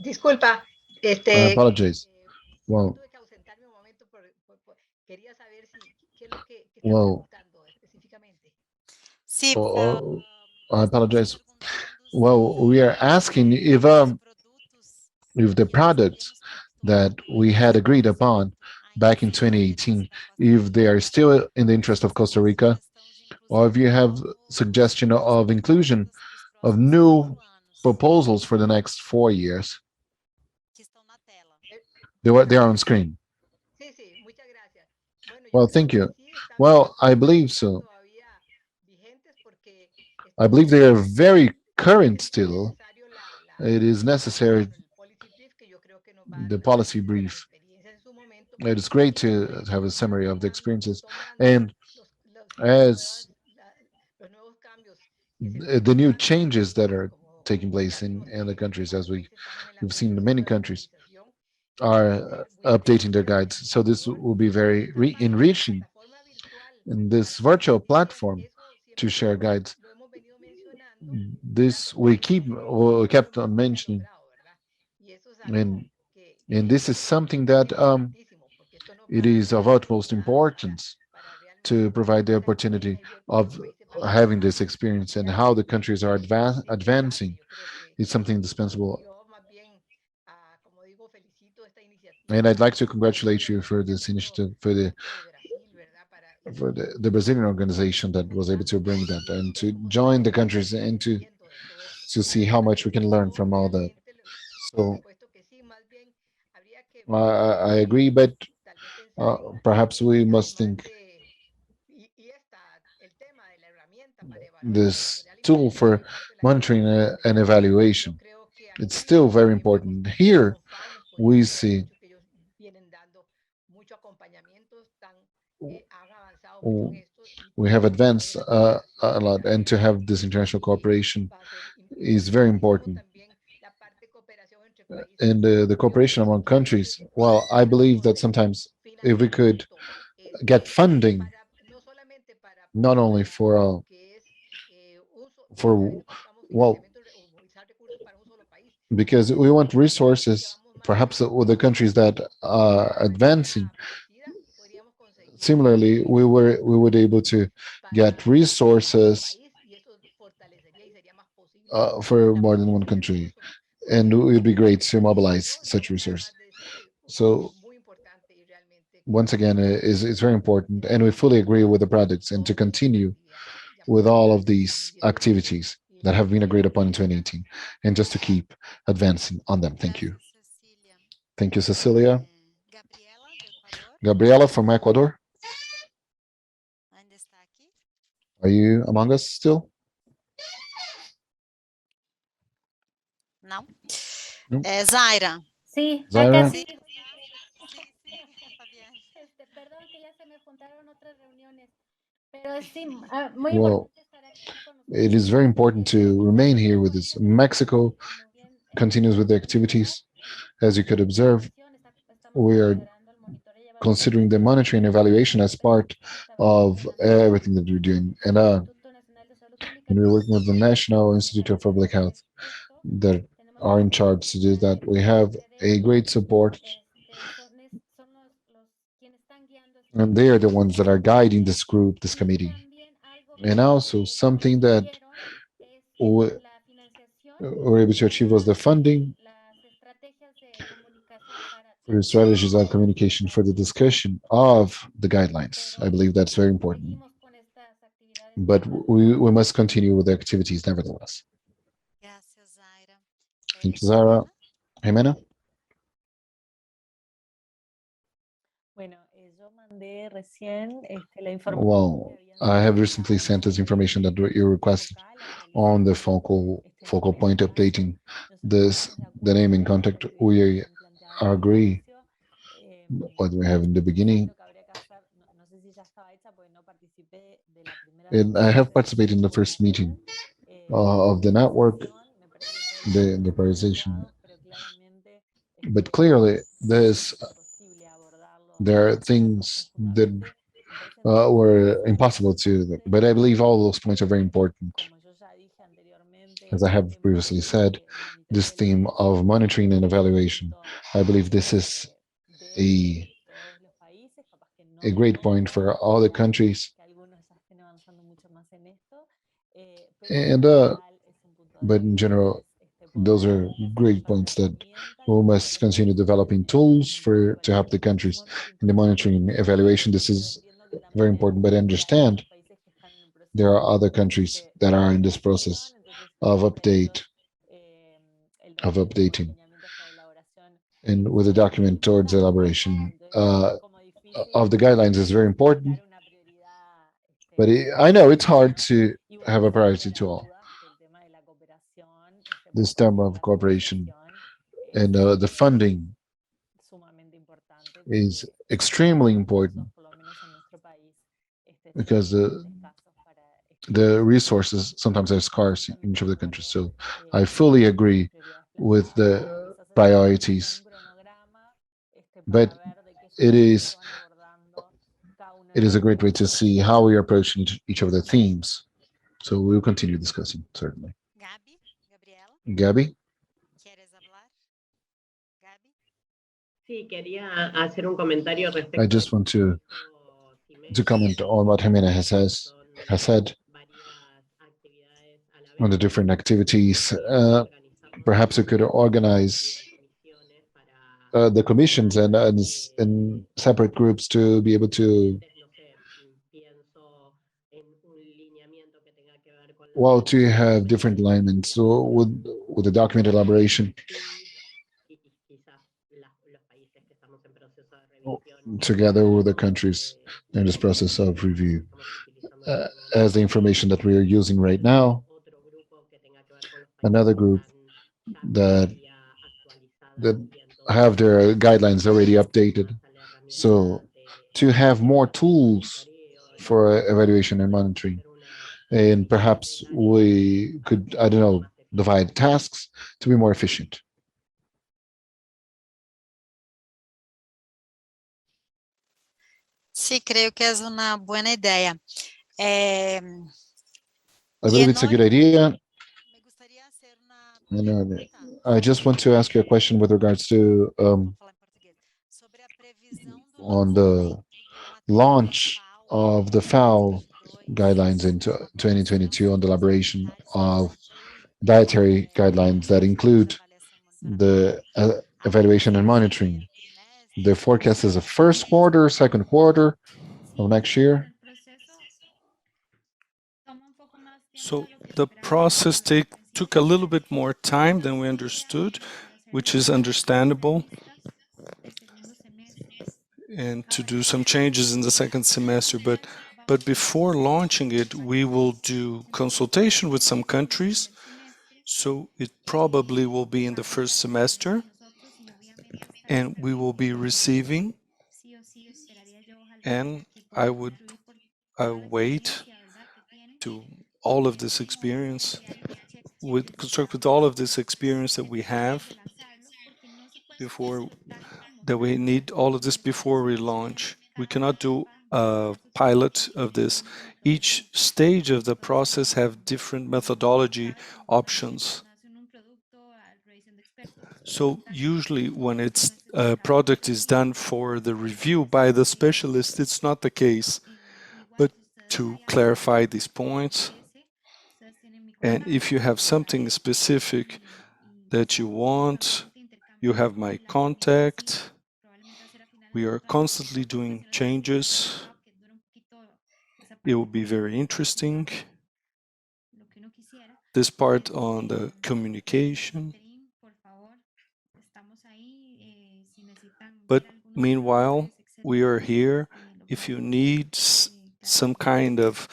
Disculpa, I apologize. Well, tuve que ausentarme un momento quería saber qué es lo que están Well, preguntando específicamente. Sim, I apologize. Well, we are asking if the products that we had agreed upon back in 2018, if they are still in the interest of Costa Rica, or if you have suggestion of inclusion of new proposals for the next 4 years. que estão na tela. They are on screen. Sí, sí, muchas gracias. Bueno, Well, yo creo thank que you. sí están Well, I believe so. todavía vigentes porque I believe they are very current still. necesario It is necessary, el policy brief que yo creo que nos va a the dar policy la brief. experiencia en su momento. It is great to have a summary of the experiences. Tomando And as los nuevos cambios que se the new presentan, changes that are como taking place ya in the countries, as estamos en la we've seen in many countries, actualización, are updating their guides. So this will be very enriching plataforma virtual, in this virtual platform eso to siempre share guides. lo hemos venido mencionando this we kept on mentioning, and this is something that it is of utmost importance to provide the opportunity of having this experience, and how the countries are advancing is something indispensable. And I'd like to congratulate you for this initiative, for the Brazilian organization that was able to bring that and to join the countries and to see how much we can learn from all that. So I agree, but perhaps we must think this tool for monitoring and evaluation. It's still very important. Here we see we have advanced a lot, and to have this international cooperation is very important. And the cooperation among countries, well, I believe that sometimes if we could get funding, not only for well, because we want resources, perhaps with the countries that are advancing. Similarly, we would able to get resources for more than one country, and it would be great to mobilize such resources. So once again, it's very important, and we fully agree with the projects and to continue with all of these activities that have been agreed upon in 2018, and just to keep advancing on them. Thank you. Gracias, Cecília. Thank you, Cecilia. Gabriela, do Equador, Gabriela from Ecuador, ainda está aqui? are you among us still? Não? No. Zaira. Sí, Zaira? acá Sí, sí. sí, Fabián. Perdón que ya se me juntaron otras reuniones, pero sí, muy Well, importante estar aquí con it is very important to remain here with us. Mexico como bien, continues with the activities. As you could observe, estamos we are considerando el monitoreo y evaluación considering the monitoring and evaluation as part of everything that we're doing. And Instituto Nacional de Salud Pública. we're working with the National Institute of Public Health that are in charge to do that. We have a great support, and they are the ones that are guiding this group, this committee. And also something that we're able to achieve was the funding for the strategies of communication for the discussion of the guidelines. I believe that's very important. But we must continue with the activities nevertheless. Gracias, Zaira. Thank you, Zara. Jimena? Jimena? Well, I have recently sent us information that you requested on the focal point updating this, the name and contact. We agree what we have in the beginning. And I have participated in the first meeting of the network, the prioritization. But clearly, there are things that were impossible to, but I believe all those points are very important. As I have previously said, this theme of monitoring and evaluation, I believe this is a great point for all the countries. And but in general, those are great points that we must continue developing tools to help the countries in the monitoring and evaluation. This is very important, but understand there are other countries that are in this process of updating, and with the document towards elaboration of the guidelines is very important. But I know it's hard to have a priority to all. This term of cooperation and the funding is extremely important because the resources sometimes are scarce in each of the countries. So I fully agree with the priorities, but it is a great way to see how we are approaching each of the themes. So we'll continue discussing, certainly. Gabi, Gabriela, Gabby, ¿quieres hablar? Gabi? Sí, quería hacer un comentario I respecto just want to semestre, comment on what Jimena has said varias actividades a la on the vez. different activities. Organizamos Perhaps we could organize comisiones para the commissions and separate groups to be able to, no sé, pienso en un lineamiento que tenga que ver con well, to have different alignments. So with the document elaboration y quizás los países que estamos en proceso de revisión together with the countries in this process of review. As the information that we are using right now, otro grupo que tenga que ver con los another group that actualizada that have their guidelines already updated. So to have more tools for evaluation and monitoring, and perhaps we could, I don't know, divide tasks to be more efficient. Sí, creo que es una buena idea. I believe it's a good idea. Me gustaría hacer una And pregunta. I just want to ask you a question with regards to Vou falar em português. Sobre a previsão do on the launch of the FAO guidelines in 2022 on the elaboration of dietary guidelines that include the evaluation and monitoring. The forecast is the first quarter, second quarter of next year. So the process took a little bit more time than we understood, which is understandable, and to do some changes in the second semester. But before launching it, we will do consultation with some countries. So it probably will be in the first semester, and we will be receiving, and I would wait to all of this experience with all of this experience that we have before that we need all of this before we launch. We cannot do a pilot of this. Each stage of the process have different methodology options. So usually when it's a product is done for the review by the specialist, it's not the case. But to clarify these points, and if you have something specific that you want, you have my contact. We are constantly doing changes. It will be very interesting. This part on the communication. But meanwhile, we are here. If you need some kind of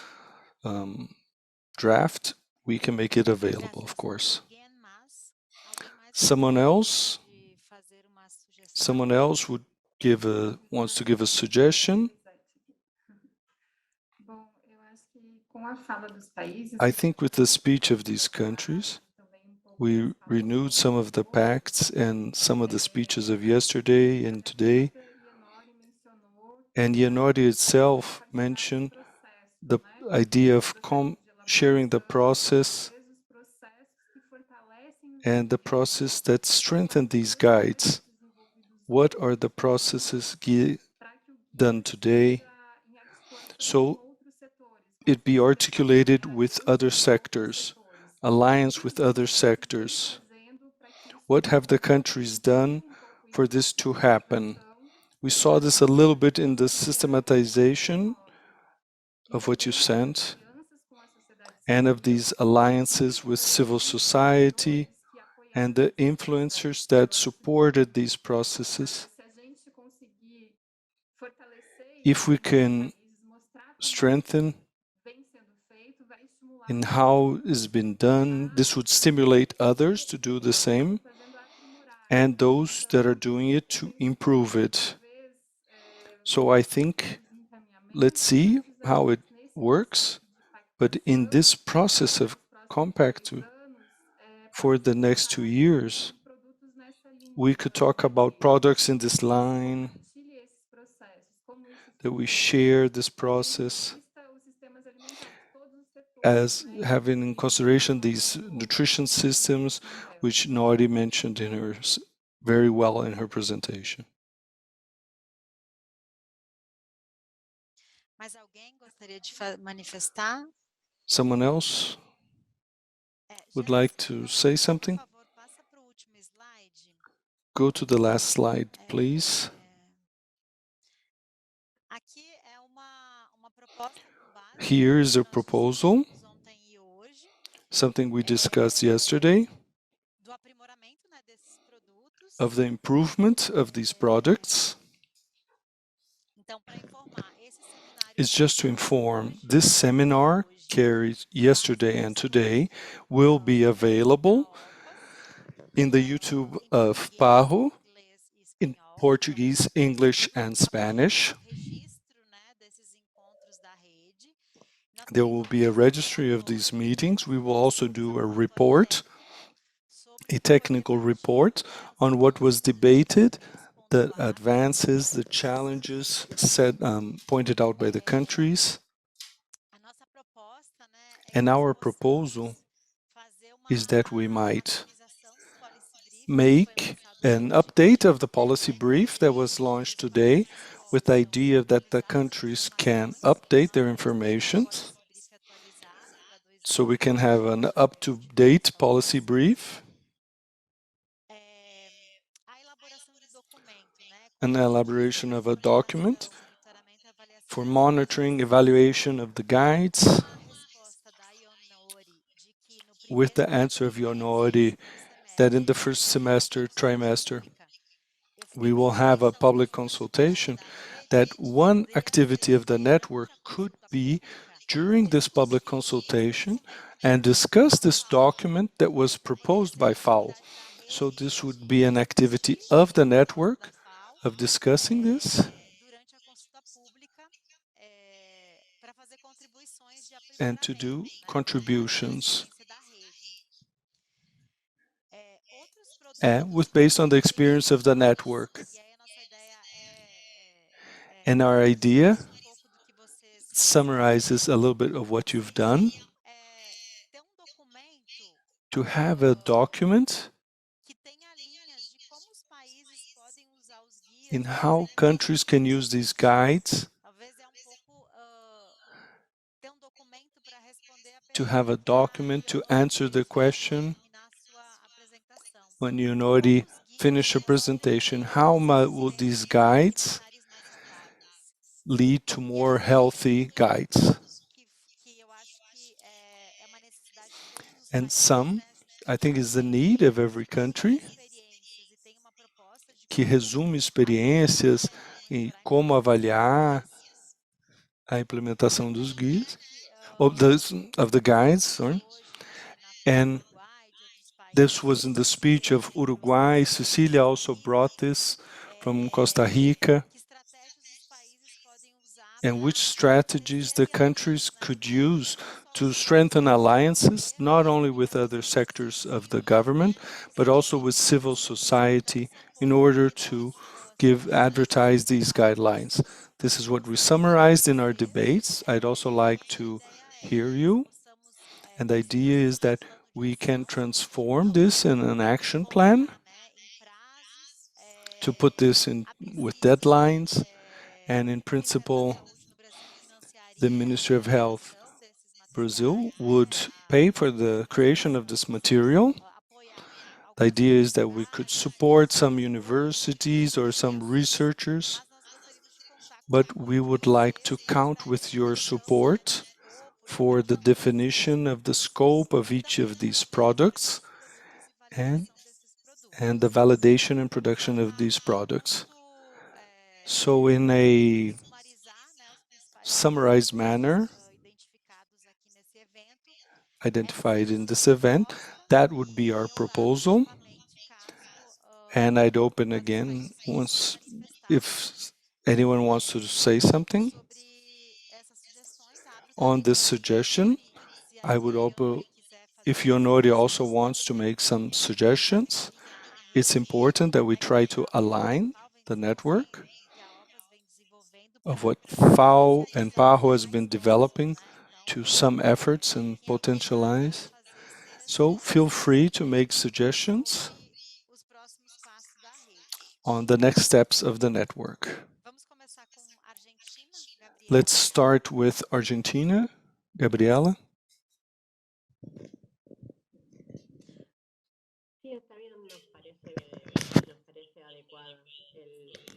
draft, we can make it available, of course. Someone else would wants to give a suggestion. I think with the speech of these countries, we renewed some of the pacts and some of the speeches of yesterday and today. And Yanori itself mentioned the idea of sharing the process and the process that strengthened these guides. What are the processes done today? So it be articulated with other sectors, alliance with other sectors. What have the countries done for this to happen? We saw this a little bit in the systematization of what you sent and of these alliances with civil society and the influencers that supported these processes. If we can strengthen in how it's been done, this would stimulate others to do the same and those that are doing it to improve it. So I think, let's see how it works, but in this process of compact for the next 2 years, we could talk about products in this line, that we share this process, as having in consideration these nutrition systems, which Nori mentioned in her very well in her presentation. Mais alguém gostaria de manifestar? Someone else would Jefferson, like to então, say por something? favor, passa para o último slide. Go to the last slide, please. Aqui é uma proposta com base Here is a que nós proposal, discutimos ontem e hoje, something we discussed yesterday, do aprimoramento, né, desses produtos. of the improvement of these products. Então, para informar, esse seminário It's just to foi inform hoje, this seminar hoje, carried yesterday and today will be available in the YouTube of PAHO in Portuguese, English, and Spanish. registro, né, desses encontros da rede. Nós There também will vamos be a fazer um registry of these relatório, meetings. We will also do a relatório report, técnico sobre a technical report on what was debated, the advances, the challenges set, pointed out by the countries. a nossa proposta, né, é And que our nós proposal possamos fazer is that we uma might atualização do policy brief que foi make lançado an hoje, update of the policy brief that was que launched os today países with the possam idea that the atualizar as countries can informações. update their Nós information temos um policy brief atualizado para so we can 2020. have an up-to-date policy brief, A elaboração de documento, né, an com elaboration of a document monitoramento e avaliação for das monitoring, guias, evaluation of the guides, com a resposta da Ionori de que no with primeiro the answer of trimestre, Yonori segundo that semestre, in the nós first teremos uma semester, consulta trimester, pública. Eu we fiquei will muito have a feliz ontem public com uma atividade consultation, da rede that de one activity of the debater network durante a could consulta be pública, during this public discutir esse consultation documento and proposto discuss pela this FAO. document that was Então, proposed essa é by uma FAO. atividade da So rede this would de be an activity discutir of the a proposta da network FAO of discussing this durante a consulta pública para fazer contribuições de and to do aprimoramento, né, com a contributions experiência da rede. Outros produtos based on the experience of the identificados, network. e aí a nossa ideia And our resumir idea um pouco do que vocês fizeram, summarizes a little bit of what you've done, ter um documento to have a document que tenha linhas de como os países podem usar os guias in de how countries can use these guides, talvez um pouco ter um documento para responder a to have a pergunta document que to a answer the question terminar a sua apresentação. when you Como already os finish a guias presentation. podem How will these guides alimentares mais saudáveis. lead to E more aí, healthy guides? que eu acho que é uma necessidade de todos os And países, some, né? I think, is the need of every country, Experiências e tem uma proposta de que como resume experiências e monitorar como avaliar guias. a implementação dos Também, né, guias, que of the guides, sorry. hoje na fala do And Uruguai, de outros this países, was in the speech of Uruguay. Cecilia also brought this from Costa Rica. que estratégias os países podem usar And which para strategies the countries could use to strengthen alliances, not only with other sectors of the government, but also with civil society in order to advertise these guidelines. This is what we summarized in our debates. I'd also like to hear you. And the idea is that we can transform this in an action plan, to put this in with deadlines, and in principle, the Ministry of Health Brazil would pay for the creation of this material. The idea is that we could support some universities or some researchers, but we would like to count with your support for the definition of the scope of each of these products and the validation and production of these products. So in a summarized manner, identified in this event, that would be our proposal. And I'd open again once if anyone wants to say something on this suggestion. I would open, if Yonori also wants to make some suggestions, it's important that we try to align the network of what FAO and PAHO has been developing to some efforts and potentialize. So feel free to make suggestions os próximos passos da rede. on the next steps of the network. Vamos começar com Argentina, Gabriela. Let's start with Argentina. Gabriela? Sí, está bien, nos parece adecuada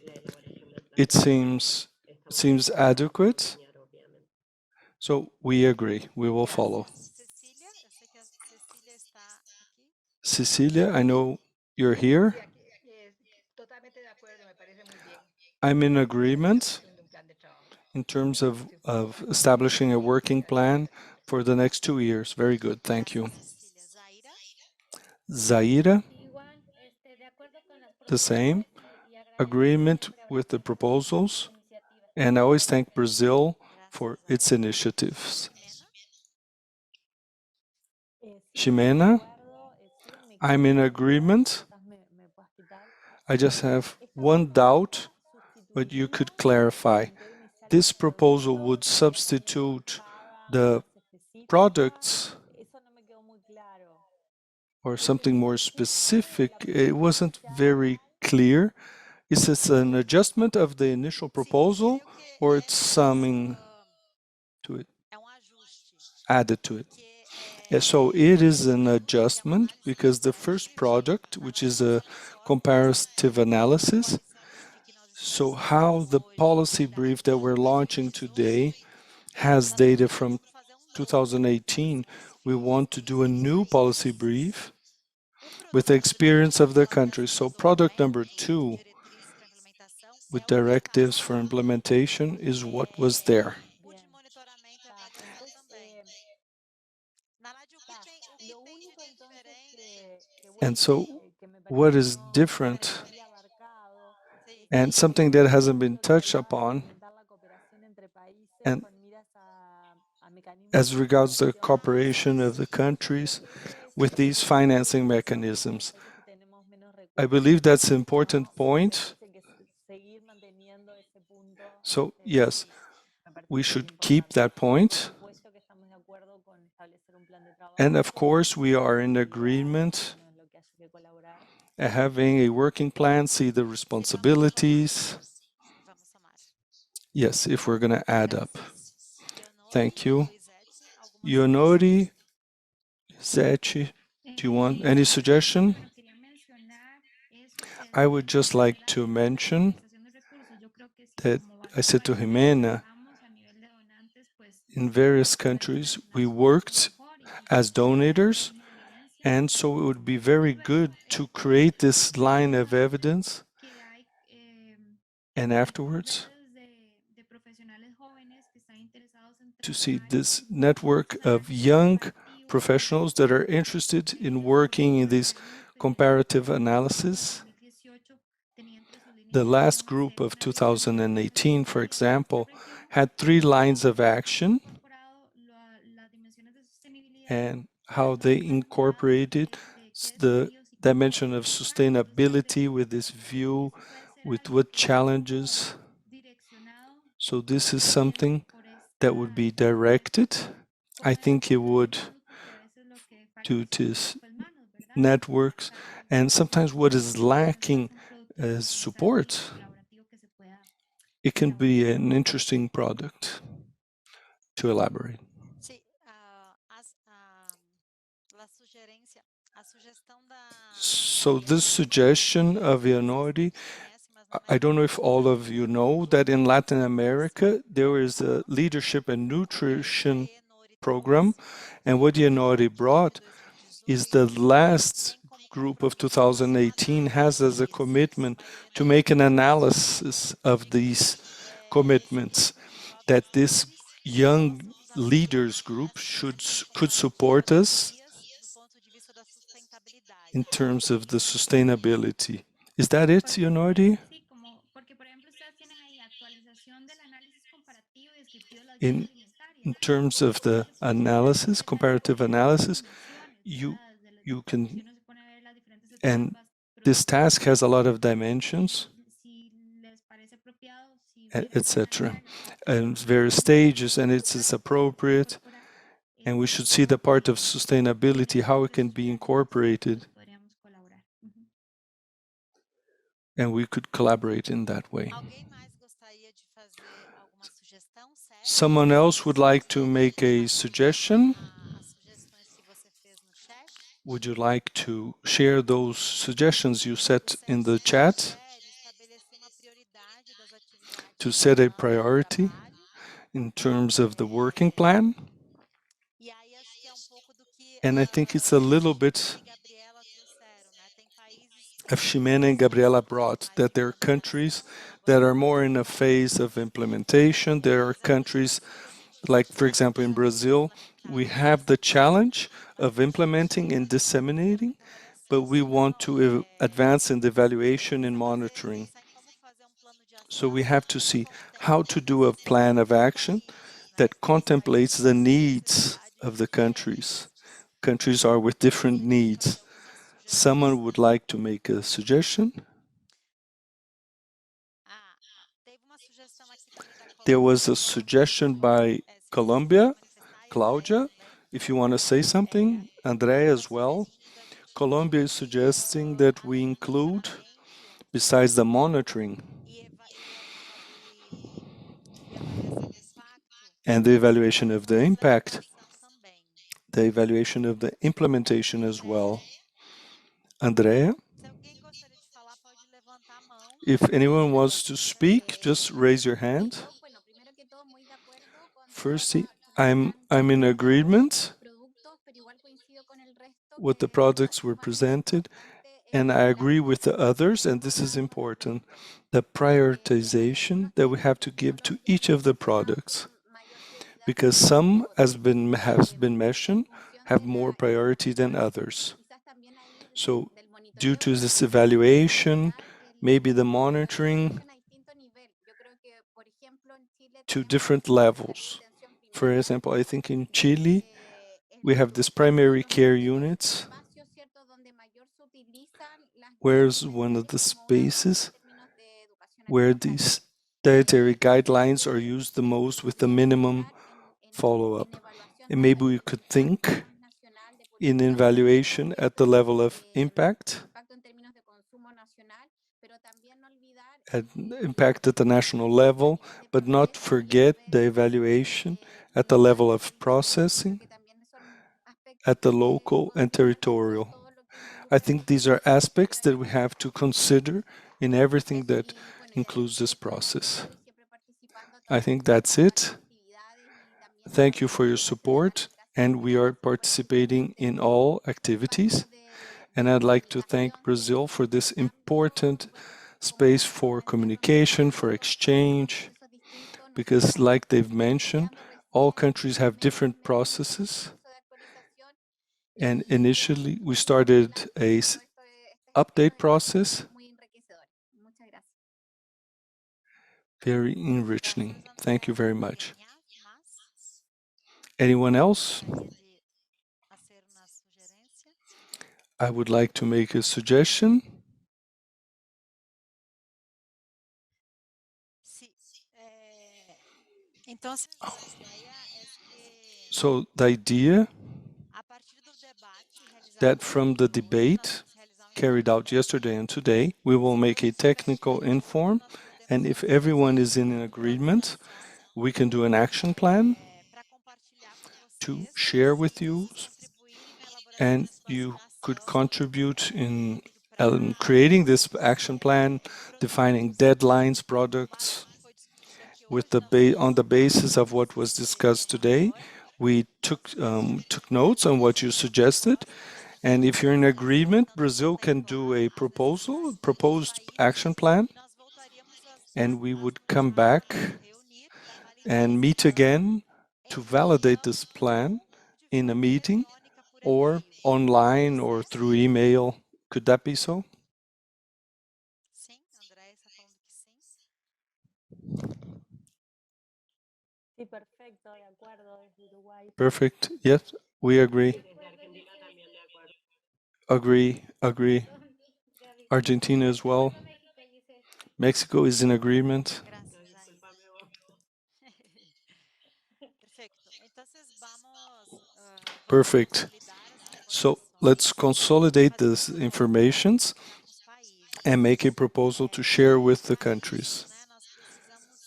la elaboración del plan. It seems adequate, Acompañar, obviamente. so we agree. We will follow. Cecília, eu sei que a Cecília está aqui. Cecilia, I know you're here. Sí, totalmente de acuerdo, me parece muy bien. I'm in agreement Haciendo un plan de trabajo. in terms of establishing a working plan for the next 2 years. Very good, thank you. Cecília, Zaira. Zaira, Igual, de acuerdo con las the same. y Agreement with the proposals. And I always thank Brazil for its initiatives. Ximena, I'm in agreement. I just have one doubt, but you could clarify. This proposal would substitute the products or something more specific. It wasn't very clear. Is this an adjustment of the initial proposal or it's something to it, É ajuste. added to it? Que Yeah, so it is an adjustment because the first product, which is a comparative analysis, so how the policy brief that we're launching today has data from 2018, we want to do a new policy brief with the experience of the country. So product number 2 diretrizes para implementação with directives for implementation is what was there. o de monitoramento é baseado também. Na verdade, o que tem de diferente? And so what is different Sim. and something that hasn't been touched upon, and as regards the cooperation of the countries with these financing mechanisms. I believe that's an important point. So yes, we should keep that point. And of course, we are in agreement having a working plan, see the responsibilities. Vamos somar. Yes, if we're going to add up. Thank you. Leonori, Yonori, Zeti, do you want any suggestion? I would just like to mention that I said to Jimena, in various countries, we worked as donators, and so it would be very good to create this line of evidence, and afterwards, to see this network of young professionals that are interested in working in this comparative analysis. The last group of 2018, for example, had 3 lines of action and how they incorporated the dimension of sustainability with this view, with what challenges. So this is something that would be directed. I think it would to networks, and sometimes what is lacking is support. It can be an interesting product to elaborate. Sim, a sugestão da So this suggestion of Yanori, conhece, mas não I don't know if all of you know that in Latin America there is a leadership and nutrition program, and what Yanori brought is the last group of 2018 has as a commitment to make an analysis of these commitments that this young leaders group could support us do ponto de vista da sustentabilidade. in terms of the sustainability. Is that it, Leonardi? In terms of the analysis, comparative analysis, you can, and this task has a lot of dimensions, etc. And various stages, and it's appropriate. And we should see the part of sustainability, how it can be incorporated, Podríamos colaborar. Ujú. and we could collaborate in that way. Alguém mais gostaria de fazer alguma sugestão, Sérgio? Someone else would like to make a suggestion? As sugestões que você fez no chat? Would you like to share those suggestions you set in the chat Estabelecer uma prioridade das atividades to set a do priority trabalho. in terms of the working plan? E aí acho que é pouco do que And I think it's a little bit Ximena e Gabriela trouxeram, né? Tem países of Ximena and Gabriela brought, that there are countries that are more in a phase of implementation. There are countries, like for example in Brazil, we have the challenge of implementing and disseminating, but we want to advance in the evaluation and monitoring. pensar em como fazer plano de ação So we have to see que how to do a plan of action that contemplates the needs of the countries. Countries are with different needs. Someone would like to make a suggestion? teve uma sugestão aqui também da There Colômbia. was a suggestion by Colombia. Claudia, if you want to say something, Andrea as well. Colombia is suggesting that we include, besides the monitoring E avaliação do impacto, and the evaluation of the impact, ação também. the evaluation of the implementation as well. Andrea, Se alguém gostaria de falar, pode levantar a mão. if anyone wants to speak, just raise your hand. Bueno, primero que todo, muy de acuerdo con Firstly, I'm in agreement productos, pero igual coincido con el resto with the products were presented, and I agree with the others, and this is important, the prioritization that we have to give to each of the products, because some, as has been mentioned, have more priority than others. So due to this evaluation, maybe the monitoring to different levels. For example, I think in Chile, we have this primary care units, where's one of the spaces where these dietary guidelines are used the most with the minimum follow-up. And maybe we could think in evaluation at the level of impact, at impact at the national level, but not forget the evaluation at the level of processing, at the local and territorial. I think these are aspects that we have to consider in everything that includes this process. I think that's it. Thank you for your support, and we are participating in all activities. And I'd like to thank Brazil for this important space for communication, for exchange, because like they've mentioned, all countries have different processes. And initially, we started a update process, very enriching. Thank you very much. Anyone else? I would like to make a suggestion. So the idea that from the debate carried out yesterday and today, we will make a technical inform, and if everyone is in agreement, we can do an action plan to share with you, and you could contribute in creating this action plan, defining deadlines, products, with on the basis of what was discussed today. We took notes on what you suggested, and if you're in agreement, Brazil can do a proposed action plan, and we would come back and meet again to validate this plan in a meeting or online or through email. Could that be so? Sí, perfecto, de acuerdo, desde Uruguay. Perfect. Yes, we agree. Desde Argentina también de acuerdo. Agree. Argentina as well. Mexico is in agreement. No, discúlpame vos. Perfecto. Entonces vamos Perfect. So let's consolidate these informations and make a proposal to share with the countries.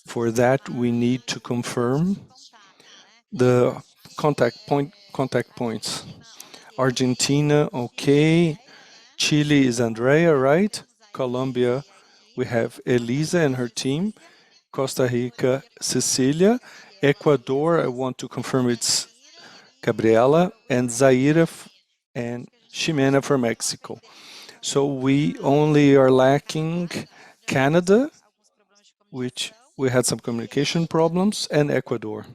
For that, we need to confirm the contact points. Argentina, okay. Chile is Andrea, right? Colombia, we have Elisa and her team. Costa Rica, Cecilia. Ecuador, I want to confirm it's Gabriela. And Zaira and Ximena from Mexico. So we only are lacking Canada, which we had some communication problems, and Ecuador,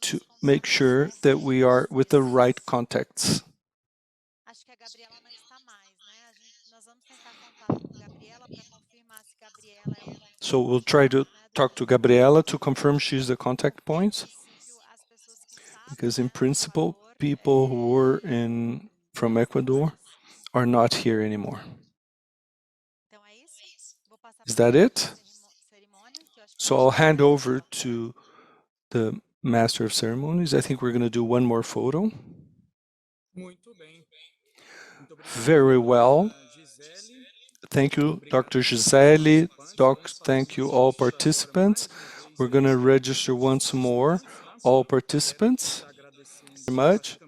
to make sure that we are with the right contacts. Acho que a Gabriela não está mais, né? Nós vamos tentar contato com a Gabriela para confirmar se Gabriela é o ponto So we'll try to talk to Gabriela to confirm she's the contact point, as pessoas que estavam, because in principle, people who were from Ecuador are not here anymore. Então é isso. Vou passar Is that it? cerimônias, que eu acho que So I'll hand over to the Master of Ceremonies. I think we're going to do one more photo. Muito bem. Muito obrigado, Very well. Gisele. Thank you, Dr. Gisele. Doc, thank you, all participants. We're going to register once more all participants. Very much.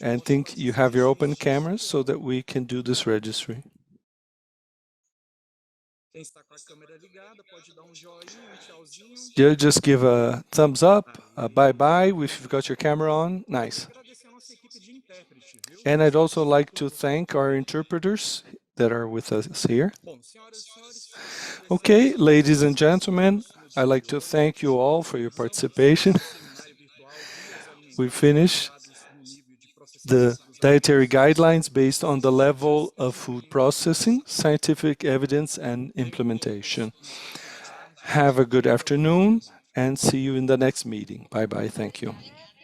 And think you have your open cameras so that we can do this registry. Quem está com a câmera ligada pode dar joinha, tchauzinho. Just give a thumbs up, a bye-bye if you've got your camera on. Nice. Agradecer a nossa equipe de intérprete, viu? And I'd also like to thank our interpreters that are with us here. Bom, senhoras e senhores, Okay, ladies and gentlemen, I'd like to thank you all for your participation. We finished the dietary guidelines based on the level of food processing, scientific evidence, and implementation. Have a good afternoon and see you in the next meeting. Bye-bye. Thank you.